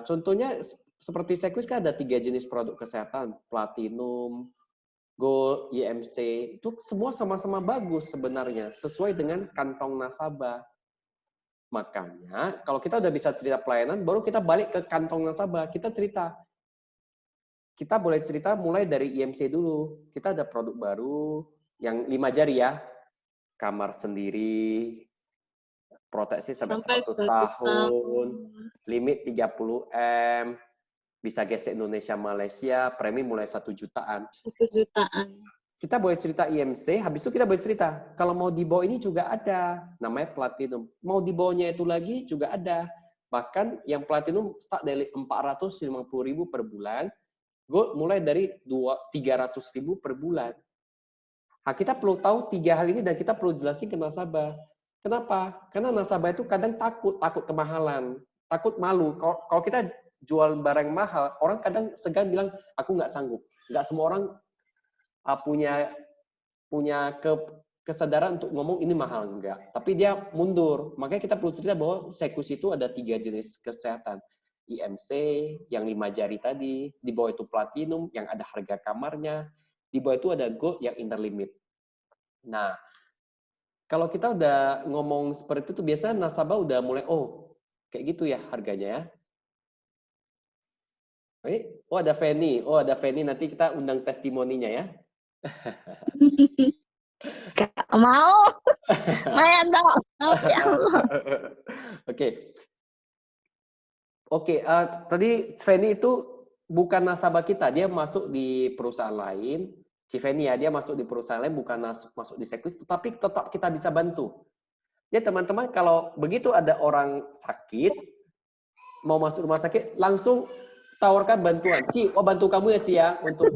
Contohnya seperti Sequis kan ada 3 jenis produk kesehatan, Platinum, Gold, IMC, itu semua sama-sama bagus sebenarnya, sesuai dengan kantong nasabah. Makanya kalau kita udah bisa cerita pelayanan, baru kita balik ke kantong nasabah, kita cerita. Kita boleh cerita mulai dari IMC dulu. Kita ada produk baru yang 5 jari ya, kamar sendiri, proteksi sampai 100 tahun, limit 30M, bisa gesek Indonesia Malaysia, premi mulai 1 jutaan. 1 jutaan. Kita boleh cerita IMC, habis itu kita boleh cerita, kalau mau di bawah ini juga ada, namanya Platinum. Mau di bawahnya itu lagi juga ada. Bahkan yang Platinum start dari 450.000 per bulan, Gold mulai dari 300.000 per bulan. Kita perlu tahu 3 hal ini dan kita perlu jelasin ke nasabah. Kenapa? Karena nasabah itu kadang takut kemahalan, takut malu. Kalau kita jual barang mahal, orang kadang segan bilang, aku nggak sanggup. Nggak semua orang punya kesadaran untuk ngomong ini mahal, enggak. Tapi dia mundur. Makanya kita perlu cerita bahwa Sequis itu ada 3 jenis kesehatan. IMC, yang 5 jari tadi, di bawah itu Platinum, yang ada harga kamarnya, di bawah itu ada Gold yang inner limit. Nah, kalau kita udah ngomong seperti itu, biasanya nasabah udah mulai, oh, kayak gitu ya harganya ya. Oh ada Feni, nanti kita undang testimoninya ya. Gak mau. Maya dong. Ya Allah. Oke, tadi Feni itu bukan nasabah kita, dia masuk di perusahaan lain. Feni ya, dia masuk di perusahaan lain, bukan masuk di Sequis, tapi tetap kita bisa bantu. Ya teman-teman, kalau begitu ada orang sakit, mau masuk rumah sakit, langsung tawarkan bantuan. Bantu kamu ya Ci ya, untuk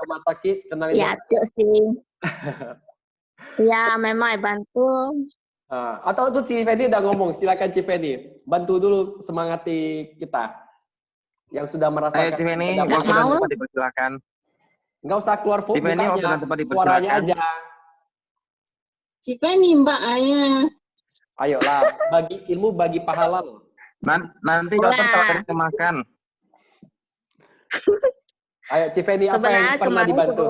rumah sakit, kenalin. Ya, sih. Ya, memang bantu. Atau tuh Cifeni udah ngomong, silakan Cifeni. Bantu dulu semangati kita. Yang sudah Ayo merasakan Civeni, dampak. Nggak waktu dan mau. tempat dipersilakan. Nggak usah keluar Civeni, waktu dan mukanya, tempat suaranya dipersilakan. aja. Cipeni Mbak Ayah. Ayolah, bagi ilmu, bagi pahala loh. Nanti dokter Wah. tawarin makan. Ayo Cifeni, apa yang Sebenarnya pernah kemarin dibantu?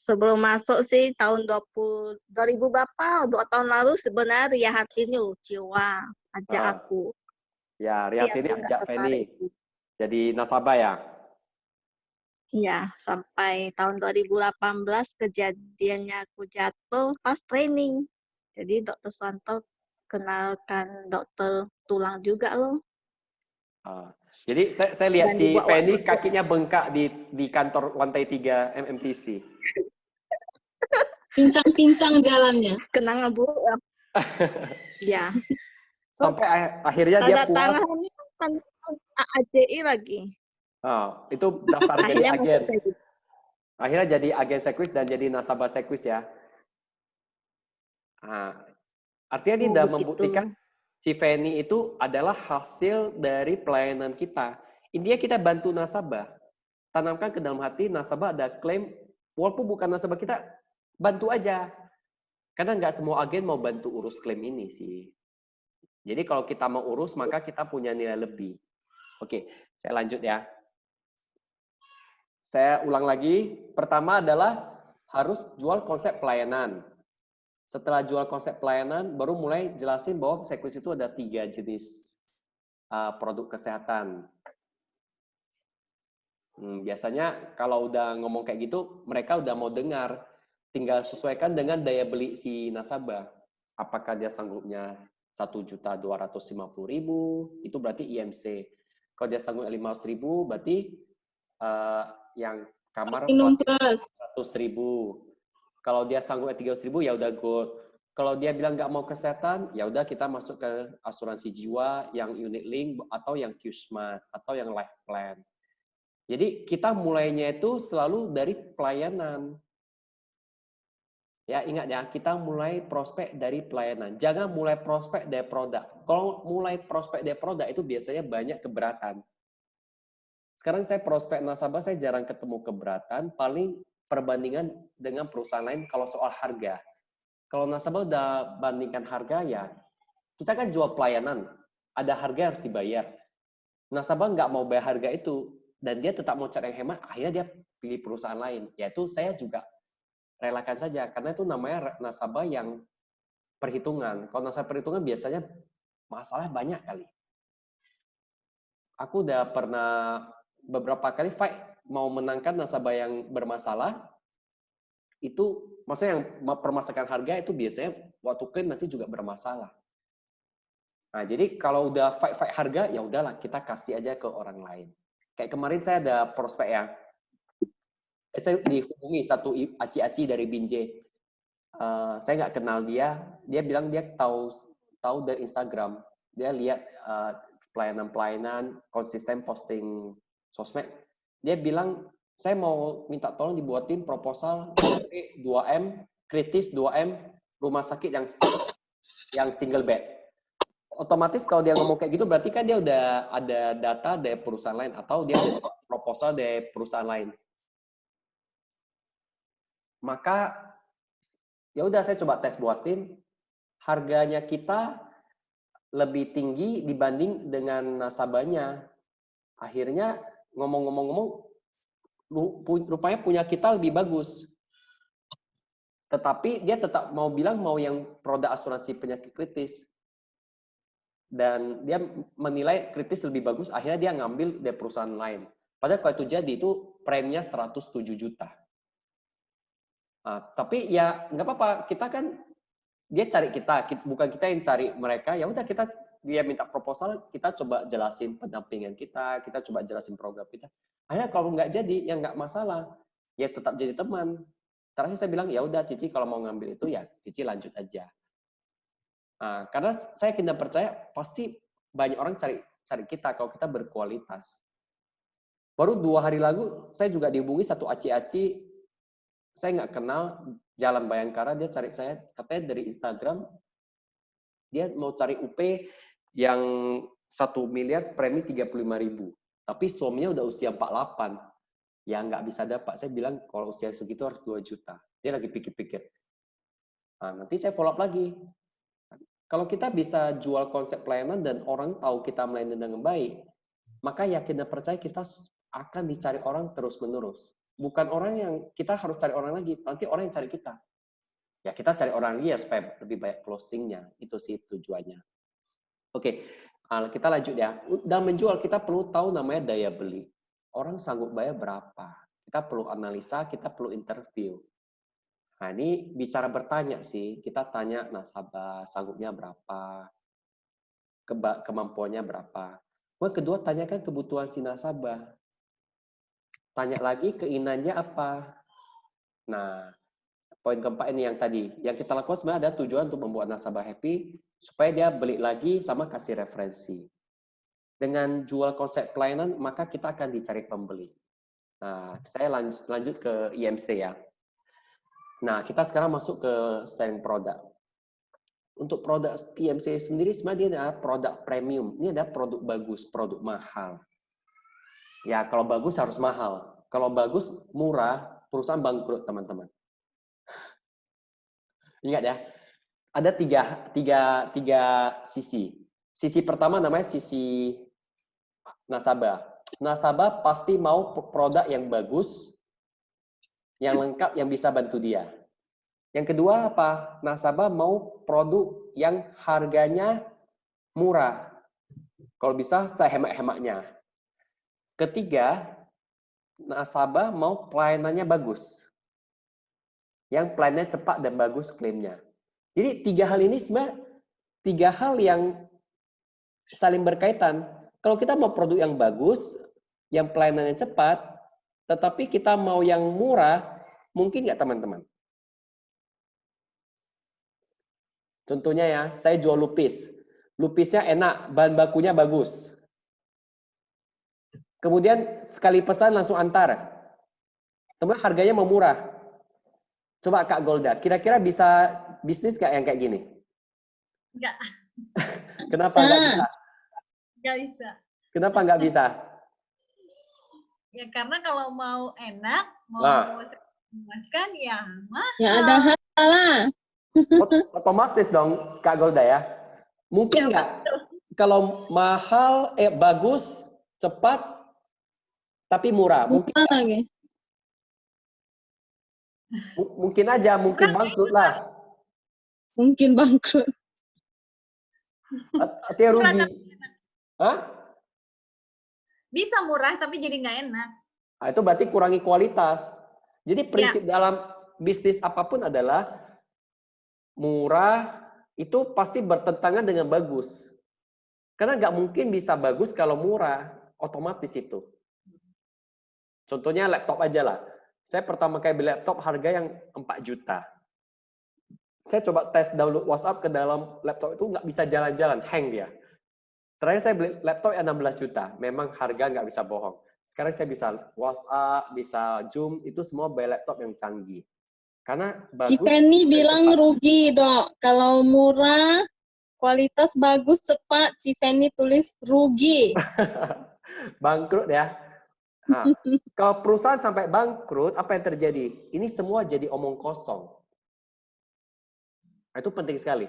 sebelum masuk sih tahun 2000 berapa? 2 tahun lalu sebenarnya Ria Hartini Jiwa ajak aku. Ya, Tapi Riyati ini aku nggak ajak tertarik Feni sih. jadi nasabah ya. Iya, sampai tahun 2018 kejadiannya aku jatuh pas training. Jadi Dokter Suwanto kenalkan dokter tulang juga loh. Jadi saya lihat Dan si dibawa Feni juga. kakinya bengkak di kantor lantai 3 MMTC. Pincang-pincang jalannya. Kenangan buruk ya. Iya. Sampai akhirnya dia Tanda puas. tangannya kan AAJI lagi. Itu daftar jadi Akhirnya agen. masuk saya. Akhirnya jadi agen Sequis dan jadi nasabah Sequis ya. Artinya ini udah Begitu membuktikan loh. si Feni itu adalah hasil dari pelayanan kita. Intinya kita bantu nasabah. Tanamkan ke dalam hati nasabah ada klaim, walaupun bukan nasabah kita, bantu aja. Karena nggak semua agen mau bantu urus klaim ini sih. Jadi kalau kita mau urus, maka kita punya nilai lebih. Oke, saya lanjut ya. Saya ulang lagi. Pertama adalah harus jual konsep pelayanan. Setelah jual konsep pelayanan, baru mulai jelasin bahwa Sequis itu ada 3 jenis produk kesehatan. Biasanya kalau udah ngomong kayak gitu, mereka udah mau dengar. Tinggal sesuaikan dengan daya beli si nasabah. Apakah dia sanggupnya 1.250.000, itu berarti IMC. Kalau dia sanggup 500.000, berarti yang kamar Platinum Plus. 100.000. Kalau dia sanggup 300.000, ya udah gold. Kalau dia bilang nggak mau kesehatan, ya udah kita masuk ke asuransi jiwa yang unit link atau yang Q-Smart atau yang life plan. Jadi kita mulainya itu selalu dari pelayanan. Ya ingat ya, kita mulai prospek dari pelayanan. Jangan mulai prospek dari produk. Kalau mulai prospek dari produk itu biasanya banyak keberatan. Sekarang saya prospek nasabah, saya jarang ketemu keberatan. Paling perbandingan dengan perusahaan lain kalau soal harga. Kalau nasabah udah bandingkan harga, ya kita kan jual pelayanan. Ada harga yang harus dibayar. Nasabah nggak mau bayar harga itu, dan dia tetap mau cari yang hemat, akhirnya dia pilih perusahaan lain. Yaitu saya juga relakan saja, karena itu namanya nasabah yang perhitungan. Kalau nasabah perhitungan biasanya masalah banyak kali. Aku udah pernah beberapa kali fight mau menangkan nasabah yang bermasalah, itu maksudnya yang permasalahan harga itu biasanya waktu klaim nanti juga bermasalah. Nah, jadi kalau udah fight harga, ya udahlah kita kasih aja ke orang lain. Kayak kemarin saya ada prospek ya, saya dihubungi satu aci-aci dari Binjai. Saya nggak kenal dia bilang dia tahu dari Instagram. Dia lihat pelayanan-pelayanan, konsisten posting sosmed. Dia bilang, saya mau minta tolong dibuatin proposal 2M, kritis 2M, rumah sakit yang single bed. Otomatis kalau dia ngomong kayak gitu, berarti kan dia udah ada data dari perusahaan lain, atau dia ada proposal dari perusahaan lain. Maka ya udah saya coba tes buatin, harganya kita lebih tinggi dibanding dengan nasabahnya. Akhirnya ngomong-ngomong rupanya punya kita lebih bagus. Tetapi dia tetap mau bilang mau yang produk asuransi penyakit kritis. Dan dia menilai kritis lebih bagus, akhirnya dia ngambil dari perusahaan lain. Padahal kalau itu jadi, itu preminya 107 juta. Tapi ya nggak apa-apa, kita kan dia cari kita, bukan kita yang cari mereka. Ya udah dia minta proposal, kita coba jelasin pendampingan kita coba jelasin program kita. Akhirnya kalau nggak jadi, ya nggak masalah, ya tetap jadi teman. Terakhir saya bilang, ya udah Cici kalau mau ngambil itu ya Cici lanjut aja. Karena saya kena percaya pasti banyak orang cari kita kalau kita berkualitas. Baru 2 hari lalu saya juga dihubungi satu aci-aci saya nggak kenal Jalan Bayangkara, dia cari saya, katanya dari Instagram, dia mau cari UP yang 1 miliar premi 35.000. Tapi suaminya udah usia 48. Ya nggak bisa dapat. Saya bilang kalau usia segitu harus 2 juta. Dia lagi pikir-pikir. Nah, nanti saya follow up lagi. Kalau kita bisa jual konsep pelayanan dan orang tahu kita melayani dengan baik, maka yakin dan percaya kita akan dicari orang terus-menerus. Bukan orang yang kita harus cari orang lagi, nanti orang yang cari kita. Ya kita cari orang lagi ya supaya lebih banyak closing-nya. Itu sih tujuannya. Oke, kita lanjut ya. Dalam menjual kita perlu tahu namanya daya beli. Orang sanggup bayar berapa? Kita perlu analisa, kita perlu interview. Nah ini bicara bertanya sih. Kita tanya nasabah sanggupnya berapa, kemampuannya berapa. Kedua, tanyakan kebutuhan si nasabah. Tanya lagi keinginannya apa. Nah, poin keempat ini yang tadi. Yang kita lakukan sebenarnya ada tujuan untuk membuat nasabah happy, supaya dia beli lagi sama kasih referensi. Dengan jual konsep pelayanan, maka kita akan dicari pembeli. Nah, saya lanjut ke IMC ya. Nah, kita sekarang masuk ke selling product. Untuk produk IMC sendiri sebenarnya dia adalah produk premium. Ini adalah produk bagus, produk mahal. Ya, kalau bagus harus mahal. Kalau bagus, murah, perusahaan bangkrut, teman-teman. Ingat ya, ada tiga sisi. Sisi pertama namanya sisi nasabah. Nasabah pasti mau produk yang bagus, yang lengkap, yang bisa bantu dia. Yang kedua apa? Nasabah mau produk yang harganya murah. Kalau bisa sehemat-hematnya. Ketiga, nasabah mau pelayanannya bagus. Yang pelayanannya cepat dan bagus klaimnya. Jadi 3 hal ini sebenarnya 3 hal yang saling berkaitan. Kalau kita mau produk yang bagus, yang pelayanannya cepat, tetapi kita mau yang murah, mungkin nggak teman-teman? Contohnya ya, saya jual lupis. Lupisnya enak, bahan bakunya bagus. Kemudian sekali pesan langsung antar. Teman harganya mau murah. Coba Kak Golda, kira-kira bisa bisnis nggak yang kayak gini? Enggak. Kenapa nggak bisa? Enggak bisa. Kenapa nggak bisa? Ya karena kalau mau enak, mau memuaskan, ya mahal. Ya ada hal lah. Otomatis dong Kak Golda ya. Mungkin nggak? Kalau mahal, bagus, cepat, tapi murah. Mungkin lagi. Mungkin aja, mungkin bangkrut lah. Mungkin bangkrut. Artinya rugi. Hah? Bisa murah, tapi jadi nggak enak. Nah, itu berarti kurangi kualitas. Jadi prinsip dalam bisnis apapun adalah murah itu pasti bertentangan dengan bagus. Karena nggak mungkin bisa bagus kalau murah, otomatis itu. Contohnya laptop aja lah. Saya pertama kali beli laptop harga yang 4 juta. Saya coba tes download WhatsApp ke dalam laptop itu nggak bisa jalan-jalan, hang dia. Terakhir saya beli laptop yang 16 juta. Memang harga nggak bisa bohong. Sekarang saya bisa WhatsApp, bisa Zoom, itu semua beli laptop yang canggih. Karena bagus. Cipeni bilang rugi, Dok. Kalau murah, kualitas bagus, cepat, Cipeni tulis rugi. Bangkrut ya. Nah, kalau perusahaan sampai bangkrut, apa yang terjadi? Ini semua jadi omong kosong. Nah, itu penting sekali.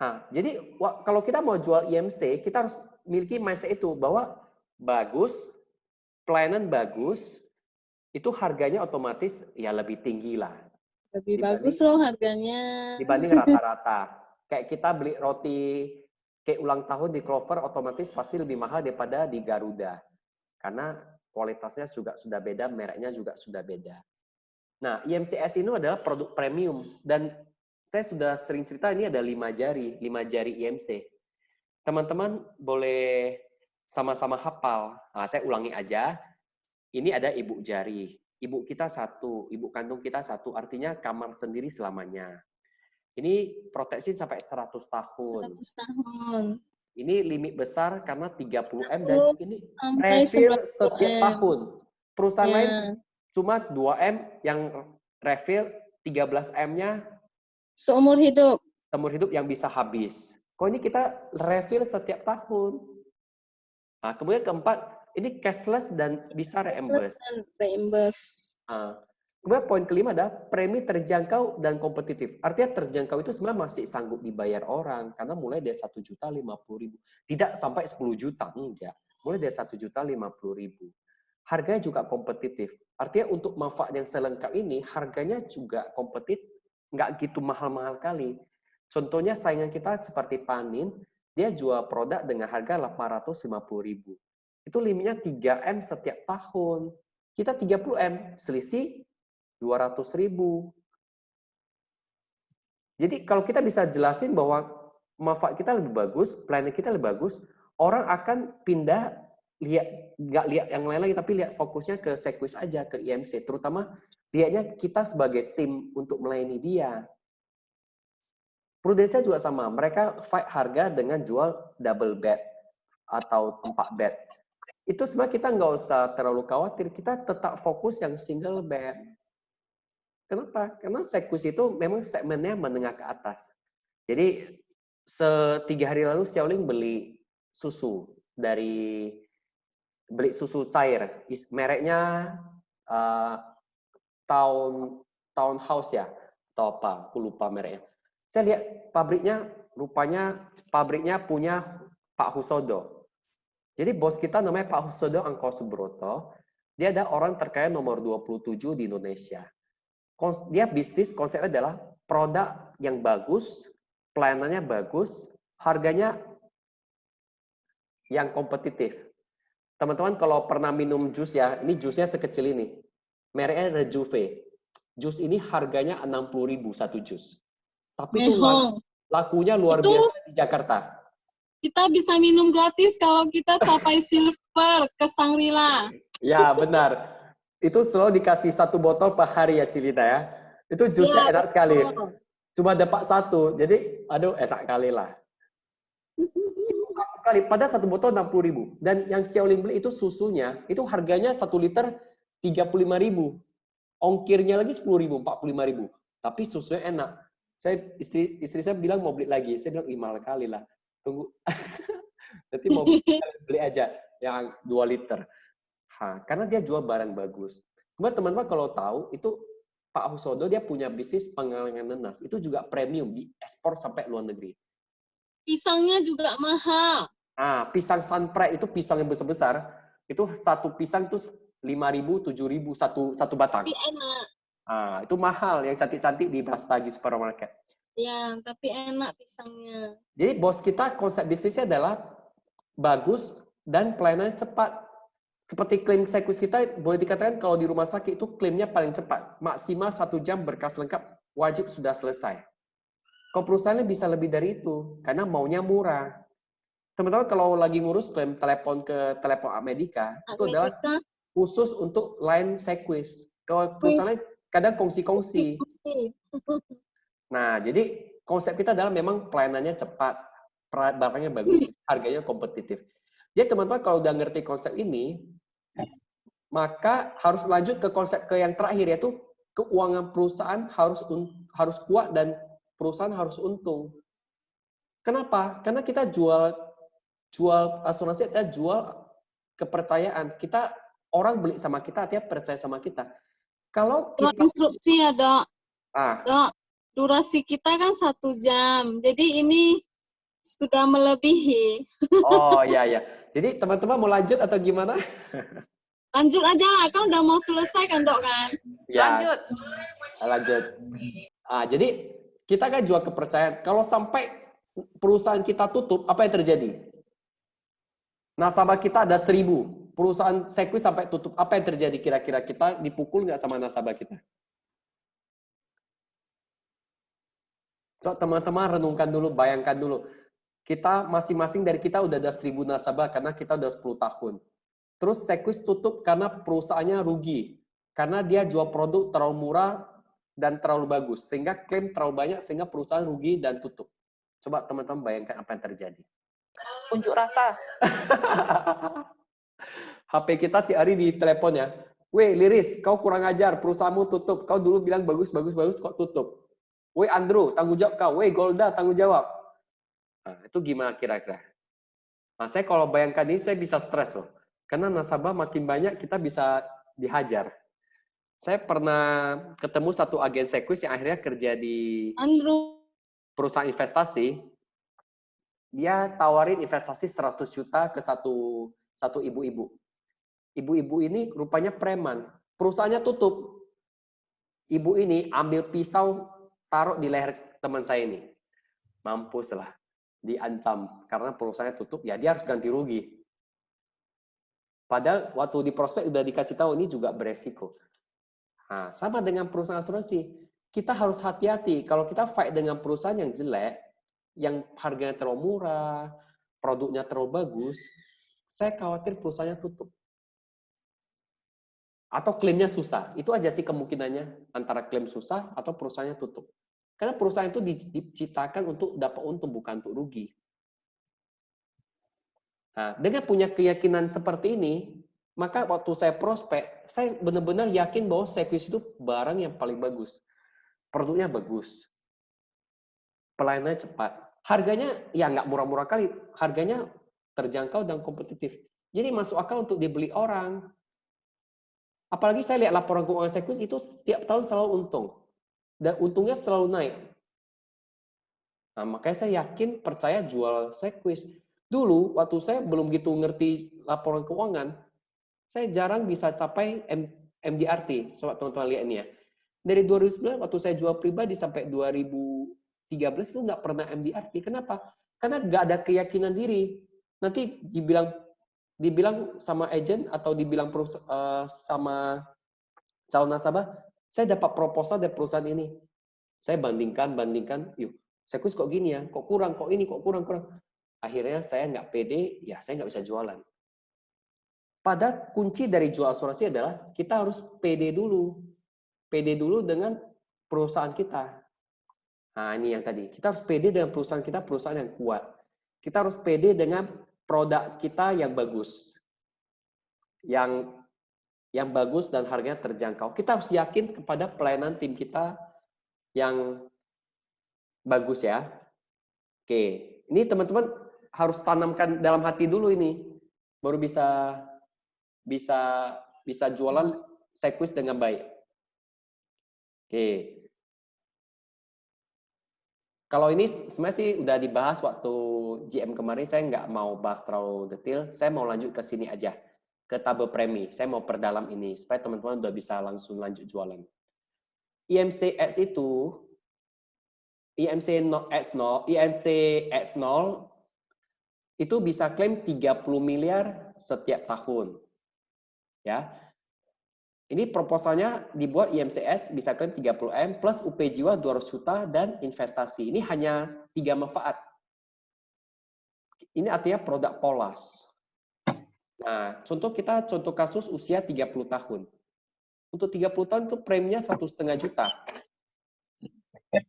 Nah, jadi kalau kita mau jual IMC, kita harus miliki mindset itu bahwa bagus, pelayanan bagus, itu harganya otomatis ya lebih tinggi lah. Lebih bagus loh harganya. Dibanding rata-rata. Kayak kita beli roti kayak ulang tahun di Clover, otomatis pasti lebih mahal daripada di Garuda. Karena kualitasnya juga sudah beda, mereknya juga sudah beda. Nah, IMCS ini adalah produk premium. Dan saya sudah sering cerita ini ada 5 jari IMC. Teman-teman boleh sama-sama hafal. Nah, saya ulangi aja. Ini ada ibu jari. Ibu kita 1, ibu kandung kita 1, artinya kamar sendiri selamanya. Ini proteksi sampai 100 tahun. 100 tahun. Ini limit besar karena 30M dan ini refill setiap tahun. Perusahaan lain cuma 2M yang refill 13M-nya Seumur hidup. seumur hidup yang bisa habis. Kok ini kita refill setiap tahun. Nah, kemudian keempat, ini cashless dan bisa reimburse. Dan reimburse. Kemudian poin kelima adalah premi terjangkau dan kompetitif. Artinya terjangkau itu sebenarnya masih sanggup dibayar orang karena mulai dari 1.050.000. Tidak sampai 10 juta, enggak. Mulai dari 1.050.000. Harganya juga kompetitif. Artinya untuk manfaat yang selengkap ini harganya juga kompetitif, nggak gitu mahal-mahal kali. Contohnya saingan kita seperti Panin, dia jual produk dengan harga 850.000. Itu limitnya 3M setiap tahun. Kita 30M, selisih 200.000. Jadi kalau kita bisa jelasin bahwa manfaat kita lebih bagus, pelayanan kita lebih bagus, orang akan pindah nggak lihat yang lain lagi, tapi lihat fokusnya ke Sequis aja, ke IMC. Terutama lihatnya kita sebagai tim untuk melayani dia. Prudensial juga sama, mereka fight harga dengan jual double bed atau 4 bed. Itu sebenarnya kita nggak usah terlalu khawatir, kita tetap fokus yang single bed. Kenapa? Karena Sequis itu memang segmennya menengah ke atas. Jadi 3 hari lalu Xiaoling beli susu susu cair, mereknya Townhouse ya, atau apa, aku lupa mereknya. Saya lihat pabriknya, rupanya pabriknya punya Pak Husodo. Jadi bos kita namanya Pak Husodo Angko Subroto, dia ada orang terkaya nomor 27 di Indonesia. Dia bisnis konsepnya adalah produk yang bagus, pelayanannya bagus, harganya yang kompetitif. Teman-teman kalau pernah minum jus ya, ini jusnya sekecil ini. Mereknya Rejuve. Jus ini harganya 60.000 satu jus. Tapi itu lakunya luar biasa di Jakarta. Kita bisa minum gratis kalau kita capai silver ke Sangrila. Ya, benar. Itu selalu dikasih 1 botol per hari ya Cilita ya. Itu jusnya enak sekali. Cuma dapat 1, jadi aduh enak kali lah. Pada 1 botol 60.000. Dan yang Xiaoling beli itu susunya, itu harganya 1 liter 35.000. Ongkirnya lagi 10.000, 45.000. Tapi susunya enak. Istri saya bilang mau beli lagi. Saya bilang mahal kali lah. Tunggu. Nanti mau beli aja yang 2 liter. Karena dia jual barang bagus. Kemudian teman-teman kalau tahu, itu Pak Husodo dia punya bisnis penggalangan nanas. Itu juga premium, diekspor sampai luar negeri. Pisangnya juga mahal. Pisang Sunpride itu pisang yang besar-besar. Itu satu pisang itu 5.000, 7.000 satu batang. Tapi enak. Itu mahal, yang cantik-cantik di Brastagi supermarket. Ya, tapi enak pisangnya. Jadi bos kita konsep bisnisnya adalah bagus dan pelayanannya cepat. Seperti klaim Sequis kita, boleh dikatakan kalau di rumah sakit itu klaimnya paling cepat. Maksimal 1 jam berkas lengkap, wajib sudah selesai. Kalau perusahaannya bisa lebih dari itu, karena maunya murah. Teman-teman kalau lagi ngurus klaim telepon ke telepon Amerika, itu adalah khusus untuk line Sequis. Kalau perusahaannya kadang kongsi-kongsi. Nah, jadi konsep kita adalah memang pelayanannya cepat, barangnya bagus, harganya kompetitif. Jadi teman-teman kalau udah ngerti konsep ini, maka harus lanjut ke konsep yang terakhir, yaitu keuangan perusahaan harus kuat dan perusahaan harus untung. Kenapa? Karena kita jual asuransi, kita jual kepercayaan. Orang beli sama kita, artinya percaya sama kita. Kalau kita instruksi ya dok. Dok, durasi kita kan 1 jam. Jadi ini sudah melebihi. Oh iya. Jadi teman-teman mau lanjut atau gimana? Lanjut aja lah, kan udah mau selesai kan dok kan? Ya, lanjut. Jadi kita kan jual kepercayaan. Kalau sampai perusahaan kita tutup, apa yang terjadi? Nasabah kita ada 1.000. Perusahaan Sequis sampai tutup, apa yang terjadi kira-kira? Kita dipukul nggak sama nasabah kita? So, teman-teman renungkan dulu, bayangkan dulu. Kita masing-masing dari kita udah ada 1.000 nasabah karena kita udah 10 tahun. Terus Sequis tutup karena perusahaannya rugi. Karena dia jual produk terlalu murah dan terlalu bagus. Sehingga klaim terlalu banyak sehingga perusahaan rugi dan tutup. Coba teman-teman bayangkan apa yang terjadi. Unjuk rasa. HP kita tiap hari di telepon ya. Weh, Liris, kau kurang ajar, perusahaanmu tutup. Kau dulu bilang bagus, kok tutup. Weh, Andrew, tanggung jawab kau. Weh, Golda, tanggung jawab. Nah, itu gimana kira-kira? Nah, saya kalau bayangkan ini, saya bisa stres loh. Karena nasabah makin banyak, kita bisa dihajar. Saya pernah ketemu satu agen sekuis yang akhirnya kerja di Andrew. perusahaan investasi. Dia tawarin investasi 100 juta ke satu ibu-ibu. Ibu-ibu ini rupanya preman. Perusahaannya tutup. Ibu ini ambil pisau, taruh di leher teman saya ini. Mampus lah. Diancam. Karena perusahaannya tutup, ya dia harus ganti rugi. Padahal waktu di prospek udah dikasih tahu ini juga beresiko. Nah, sama dengan perusahaan asuransi. Kita harus hati-hati. Kalau kita fight dengan perusahaan yang jelek, yang harganya terlalu murah, produknya terlalu bagus, saya khawatir perusahaannya tutup. Atau klaimnya susah. Itu aja sih kemungkinannya. Antara klaim susah atau perusahaannya tutup. Karena perusahaan itu diciptakan untuk dapat untung, bukan untuk rugi. Nah, dengan punya keyakinan seperti ini, maka waktu saya prospek, saya benar-benar yakin bahwa sekuis itu barang yang paling bagus. Produknya bagus. Pelayanannya cepat. Harganya ya nggak murah-murah kali. Harganya terjangkau dan kompetitif. Jadi masuk akal untuk dibeli orang. Apalagi saya lihat laporan keuangan sekuis itu setiap tahun selalu untung. Dan untungnya selalu naik. Nah, makanya saya yakin, percaya jual sekuis. Dulu, waktu saya belum gitu ngerti laporan keuangan, saya jarang bisa capai MDRT. Sobat teman-teman lihat ini ya. Dari 2009, waktu saya jual pribadi sampai 2013, itu nggak pernah MDRT. Kenapa? Karena nggak ada keyakinan diri. Nanti dibilang sama agent atau dibilang sama calon nasabah, saya dapat proposal dari perusahaan ini. Saya bandingkan, yuk, sekuis kok gini ya, kok kurang, kok ini, kok kurang. Akhirnya saya nggak pede, ya saya nggak bisa jualan. Padahal kunci dari jual asuransi adalah kita harus pede dulu. Pede dulu dengan perusahaan kita. Nah, ini yang tadi. Kita harus pede dengan perusahaan kita, perusahaan yang kuat. Kita harus pede dengan produk kita yang bagus. Yang bagus dan harganya terjangkau. Kita harus yakin kepada pelayanan tim kita yang bagus ya. Oke, ini teman-teman harus tanamkan dalam hati dulu ini. Baru bisa jualan sekuis dengan baik. Oke. Kalau ini sebenarnya sih udah dibahas waktu GM kemarin, saya nggak mau bahas terlalu detail. Saya mau lanjut ke sini aja, ke tabel premi. Saya mau perdalam ini, supaya teman-teman udah bisa langsung lanjut jualan. IMC-X itu, IMC-X0 itu bisa klaim 30 miliar setiap tahun. Ya. Ini proposalnya dibuat IMCS bisa klaim 30M plus UP jiwa 200 juta dan investasi. Ini hanya 3 manfaat. Ini artinya produk polas. Nah, contoh kasus usia 30 tahun. Untuk 30 tahun itu preminya 1,5 juta.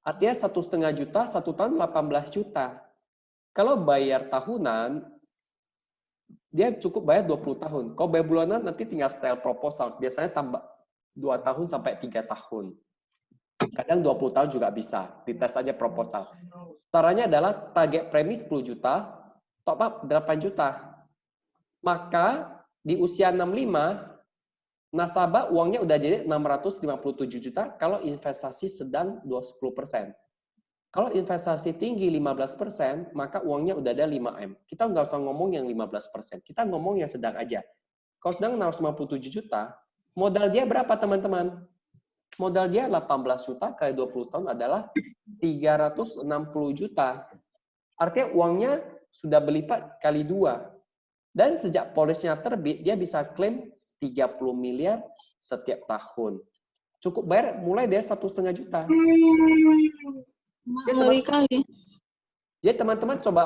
Artinya 1,5 juta, 1 tahun 18 juta. Kalau bayar tahunan, dia cukup bayar 20 tahun. Kalau bayar bulanan nanti tinggal style proposal. Biasanya tambah 2 tahun sampai 3 tahun. Kadang 20 tahun juga bisa. Dites aja proposal. Caranya adalah target premi 10 juta, top up 8 juta. Maka di usia 65, nasabah uangnya udah jadi 657 juta kalau investasi sedang 20%. Kalau investasi tinggi 15%, maka uangnya udah ada 5M. Kita nggak usah ngomong yang 15%. Kita ngomong yang sedang aja. Kalau sedang 657 juta, modal dia berapa teman-teman? Modal dia 18 juta kali 20 tahun adalah 360 juta. Artinya uangnya sudah berlipat kali 2. Dan sejak polisnya terbit, dia bisa klaim 30 miliar setiap tahun. Cukup bayar mulai dari 1,5 juta. Jadi teman-teman coba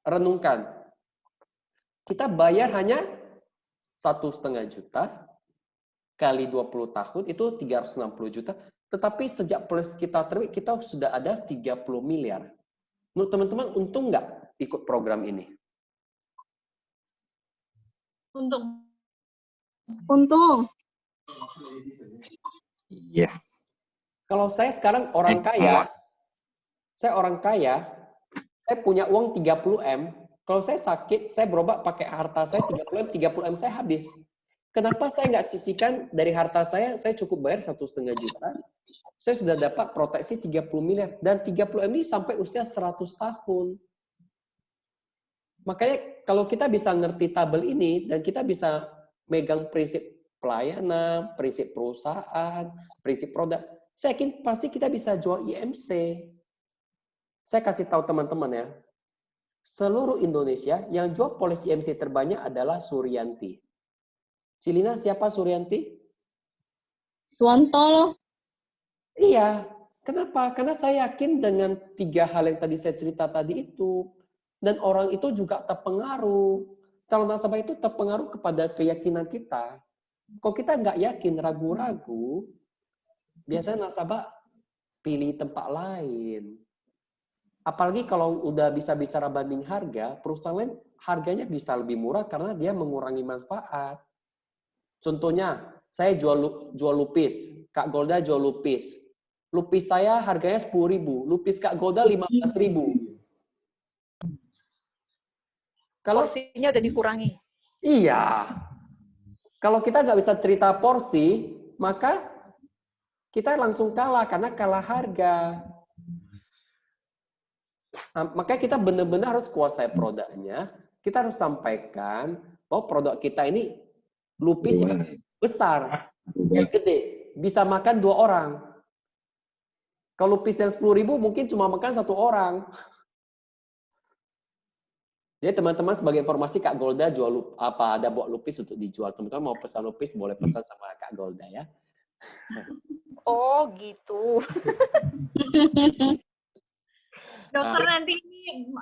renungkan. Kita bayar hanya 1,5 juta kali 20 tahun itu 360 juta. Tetapi sejak polis kita terbit, kita sudah ada 30 miliar. Menurut teman-teman, untung nggak ikut program ini? Untung. Yes. Kalau saya sekarang orang kaya, saya punya uang 30M. Kalau saya sakit, saya berobat pakai harta saya 30M saya habis. Kenapa saya nggak sisihkan dari harta saya cukup bayar 1,5 juta, saya sudah dapat proteksi 30 miliar. Dan 30M ini sampai usia 100 tahun. Makanya kalau kita bisa ngerti tabel ini, dan kita bisa megang prinsip pelayanan, prinsip perusahaan, prinsip produk, saya yakin pasti kita bisa jual IMC. Saya kasih tahu teman-teman ya, seluruh Indonesia yang jual polis IMC terbanyak adalah Suryanti. Cilina, siapa Suryanti? Suwanto loh. Iya. Kenapa? Karena saya yakin dengan 3 hal yang tadi saya cerita tadi itu. Dan orang itu juga terpengaruh. Calon nasabah itu terpengaruh kepada keyakinan kita. Kalau kita nggak yakin, ragu-ragu, biasanya nasabah pilih tempat lain. Apalagi kalau udah bisa bicara banding harga, perusahaan lain harganya bisa lebih murah karena dia mengurangi manfaat. Contohnya, saya jual lupis, Kak Golda jual lupis. Lupis saya harganya 10.000, lupis Kak Golda 15.000. Kalau Porsinya udah dikurangi. iya, kalau kita nggak bisa cerita porsi, maka kita langsung kalah karena kalah harga. Nah, makanya kita benar-benar harus kuasai produknya. Kita harus sampaikan bahwa produk kita ini lupis yang besar, yang gede, bisa makan 2 orang. Kalau lupis yang 10.000 mungkin cuma makan 1 orang. Jadi teman-teman sebagai informasi Kak Golda jual ada buat lupis untuk dijual. Teman-teman mau pesan lupis boleh pesan sama Kak Golda ya. Oh gitu. Dokter nanti ini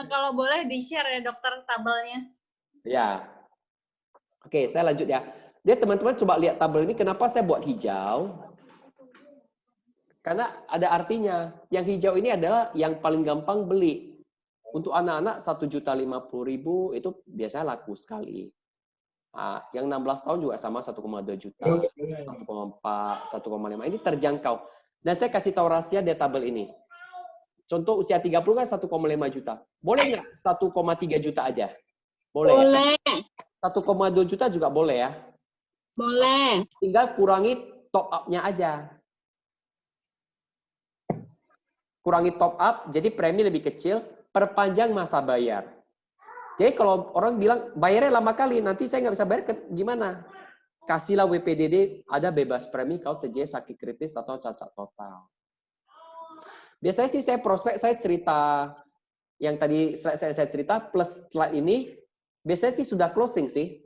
kalau boleh di-share ya dokter tabelnya. Ya. Oke, saya lanjut ya. Dia teman-teman coba lihat tabel ini, kenapa saya buat hijau? Karena ada artinya. Yang hijau ini adalah yang paling gampang beli. Untuk anak-anak 1.050.000 itu biasanya laku sekali. Nah, yang 16 tahun juga sama 1,2 juta, 1,4, 1,5. Ini terjangkau. Dan saya kasih tahu rahasia di tabel ini. Contoh usia 30 kan 1,5 juta. Boleh nggak 1,3 juta aja? Boleh. Boleh. 1,2 juta juga boleh ya? Boleh. Tinggal kurangi top up-nya aja. Kurangi top up, jadi premi lebih kecil, perpanjang masa bayar. Jadi kalau orang bilang, bayarnya lama kali, nanti saya nggak bisa bayar, gimana? Kasihlah WPDD, ada bebas premi kalau terjadi sakit kritis atau cacat total. Biasanya sih saya prospek, saya cerita, yang tadi saya cerita, plus slide ini, biasanya sih sudah closing sih.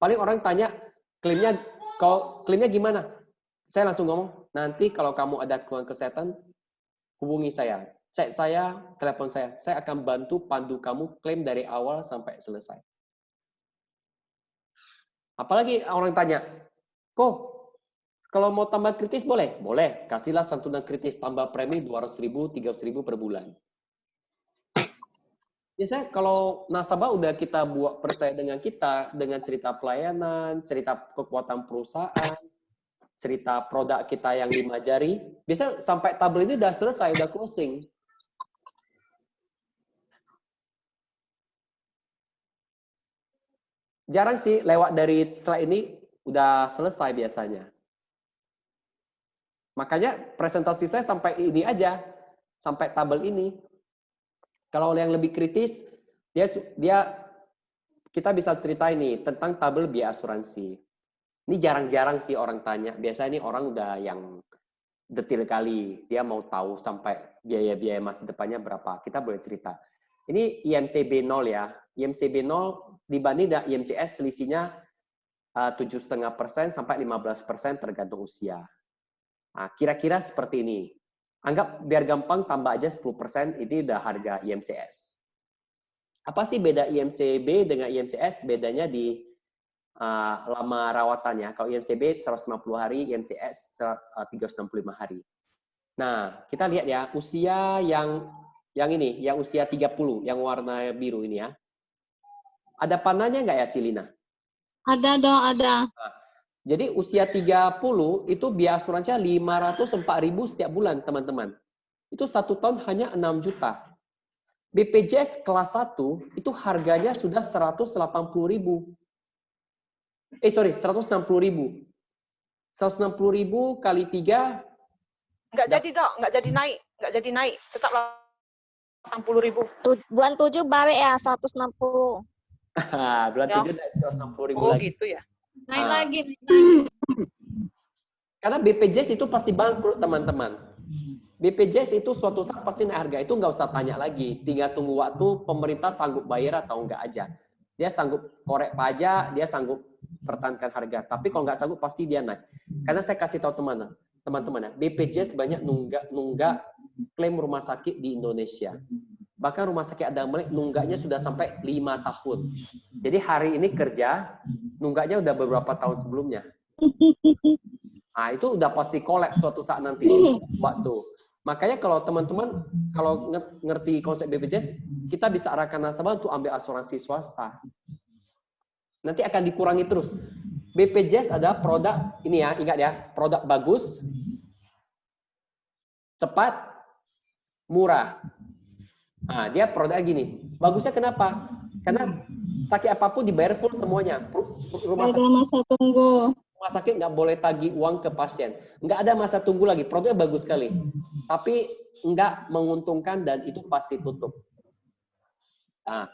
Paling orang tanya, klaimnya gimana? Saya langsung ngomong, nanti kalau kamu ada keluhan kesehatan, hubungi saya. Cek saya, telepon saya akan bantu pandu kamu klaim dari awal sampai selesai. Apalagi orang tanya, kok kalau mau tambah kritis boleh? Boleh, kasihlah santunan kritis, tambah premi 200.000, 300.000 per bulan. Biasanya kalau nasabah udah kita buat percaya dengan kita, dengan cerita pelayanan, cerita kekuatan perusahaan, cerita produk kita yang 5 jari, biasanya sampai tabel ini udah selesai, udah closing. Jarang sih lewat dari slide ini udah selesai biasanya. Makanya presentasi saya sampai ini aja, sampai tabel ini. Kalau yang lebih kritis, kita bisa cerita ini tentang tabel biaya asuransi. Ini jarang-jarang sih orang tanya. Biasanya ini orang udah yang detail kali. Dia mau tahu sampai biaya-biaya masa depannya berapa. Kita boleh cerita. Ini IMCB 0 ya. IMCB 0 dibanding dengan IMCS selisihnya 7,5% sampai 15% tergantung usia. Nah, kira-kira seperti ini. Anggap biar gampang tambah aja 10%, ini udah harga IMCS. Apa sih beda IMCB dengan IMCS? Bedanya di lama rawatannya. Kalau IMCB 150 hari, IMCS 365 hari. Nah, kita lihat ya, usia yang ini, yang usia 30, yang warna biru ini ya. Ada panahnya nggak ya, Cilina? Ada dok, ada. Jadi usia 30 itu biaya asuransinya 504.000 setiap bulan, teman-teman. Itu 1 tahun hanya 6 juta. BPJS kelas 1 itu harganya sudah 180.000. 160.000. 160.000 kali 3. Nggak jadi dok, nggak jadi naik, tetap 80.000. Bulan 7 balik ya 160. Bulan Ya. 7 naik 160.000 Oh lagi. gitu ya. Naik Ah. lagi, naik lagi. Karena BPJS itu pasti bangkrut, teman-teman. BPJS itu suatu saat pasti naik harga. Itu nggak usah tanya lagi. Tinggal tunggu waktu pemerintah sanggup bayar atau nggak aja. Dia sanggup korek pajak, dia sanggup pertahankan harga. Tapi kalau nggak sanggup, pasti dia naik. Karena saya kasih tahu teman-teman, BPJS banyak nunggak klaim rumah sakit di Indonesia. Bahkan rumah sakit ada nunggaknya sudah sampai 5 tahun. Jadi hari ini kerja, nunggaknya udah beberapa tahun sebelumnya. Nah, itu udah pasti kolek suatu saat nanti waktu. Makanya kalau teman-teman kalau ngerti konsep BPJS, kita bisa arahkan nasabah untuk ambil asuransi swasta. Nanti akan dikurangi terus. BPJS ada produk ini ya, ingat ya, produk bagus, cepat, murah. Nah, dia produknya gini. Bagusnya kenapa? Karena sakit apapun dibayar full semuanya. Rumah Ada masa tunggu. sakit nggak boleh tagih uang ke pasien. Nggak ada masa tunggu lagi. Produknya bagus sekali. Tapi nggak menguntungkan dan itu pasti tutup. Nah,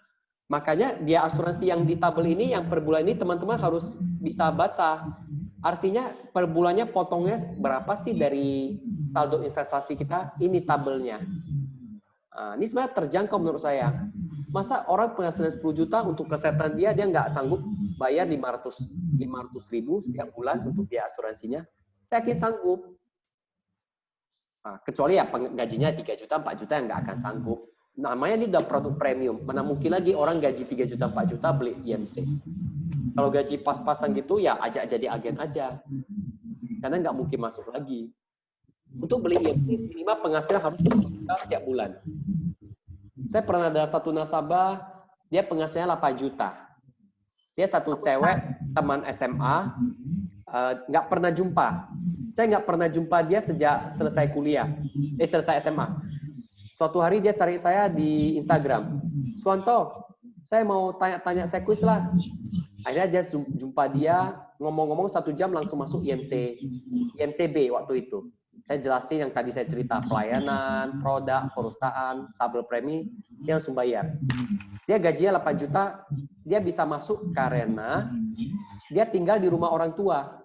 makanya biaya asuransi yang di tabel ini, yang per bulan ini teman-teman harus bisa baca. Artinya per bulannya potongnya berapa sih dari saldo investasi kita? Ini tabelnya. Nah, ini sebenarnya terjangkau menurut saya. Masa orang penghasilan 10 juta untuk kesehatan dia nggak sanggup bayar 500.000 setiap bulan untuk biaya asuransinya? Saya yakin sanggup. Nah, kecuali ya gajinya 3 juta, 4 juta yang nggak akan sanggup. Namanya ini udah produk premium. Mana mungkin lagi orang gaji 3 juta, 4 juta beli IMC. Kalau gaji pas-pasan gitu ya ajak jadi agen aja. Karena nggak mungkin masuk lagi. Untuk beli IMC minimal penghasilan harus 1 juta setiap bulan. Saya pernah ada satu nasabah, dia penghasilannya 8 juta. Dia satu cewek, teman SMA, nggak pernah jumpa. Saya nggak pernah jumpa dia sejak selesai kuliah, selesai SMA. Suatu hari dia cari saya di Instagram. Suwanto, saya mau tanya-tanya sekuis lah. Akhirnya dia jumpa dia, ngomong-ngomong 1 jam langsung masuk IMCB waktu itu. Saya jelasin yang tadi saya cerita, pelayanan, produk, perusahaan, tabel premi, dia langsung bayar. Dia gajinya 8 juta, dia bisa masuk karena dia tinggal di rumah orang tua.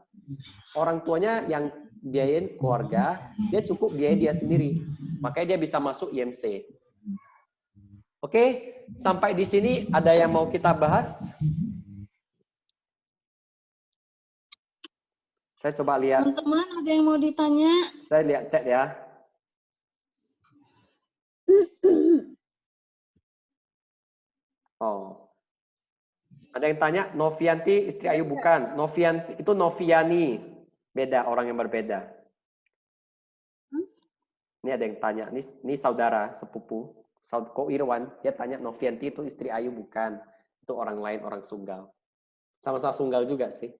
Orang tuanya yang biayain keluarga, dia cukup biaya dia sendiri. Makanya dia bisa masuk IMC. Oke, sampai di sini ada yang mau kita bahas? Saya coba lihat. Teman-teman ada yang mau ditanya? Saya lihat chat ya. Oh. Ada yang tanya, Novianti istri Ayu bukan. Novianti itu Noviani. Beda, orang yang berbeda. Ini ada yang tanya, ini saudara sepupu, Ko Irwan, dia tanya Novianti itu istri Ayu bukan. Itu orang lain, orang Sunggal. Sama-sama Sunggal juga sih.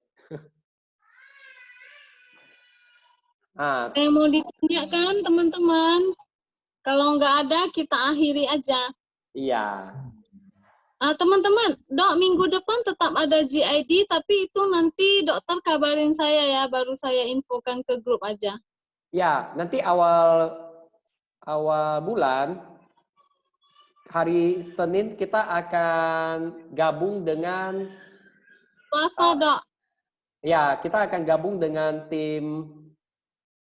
Yang mau ditanyakan teman-teman? Kalau nggak ada, kita akhiri aja. Iya. Teman-teman, dok minggu depan tetap ada GID, tapi itu nanti dokter kabarin saya ya, baru saya infokan ke grup aja. Ya, nanti awal bulan, hari Senin kita akan gabung dengan Puasa, dok. ya, kita akan gabung dengan tim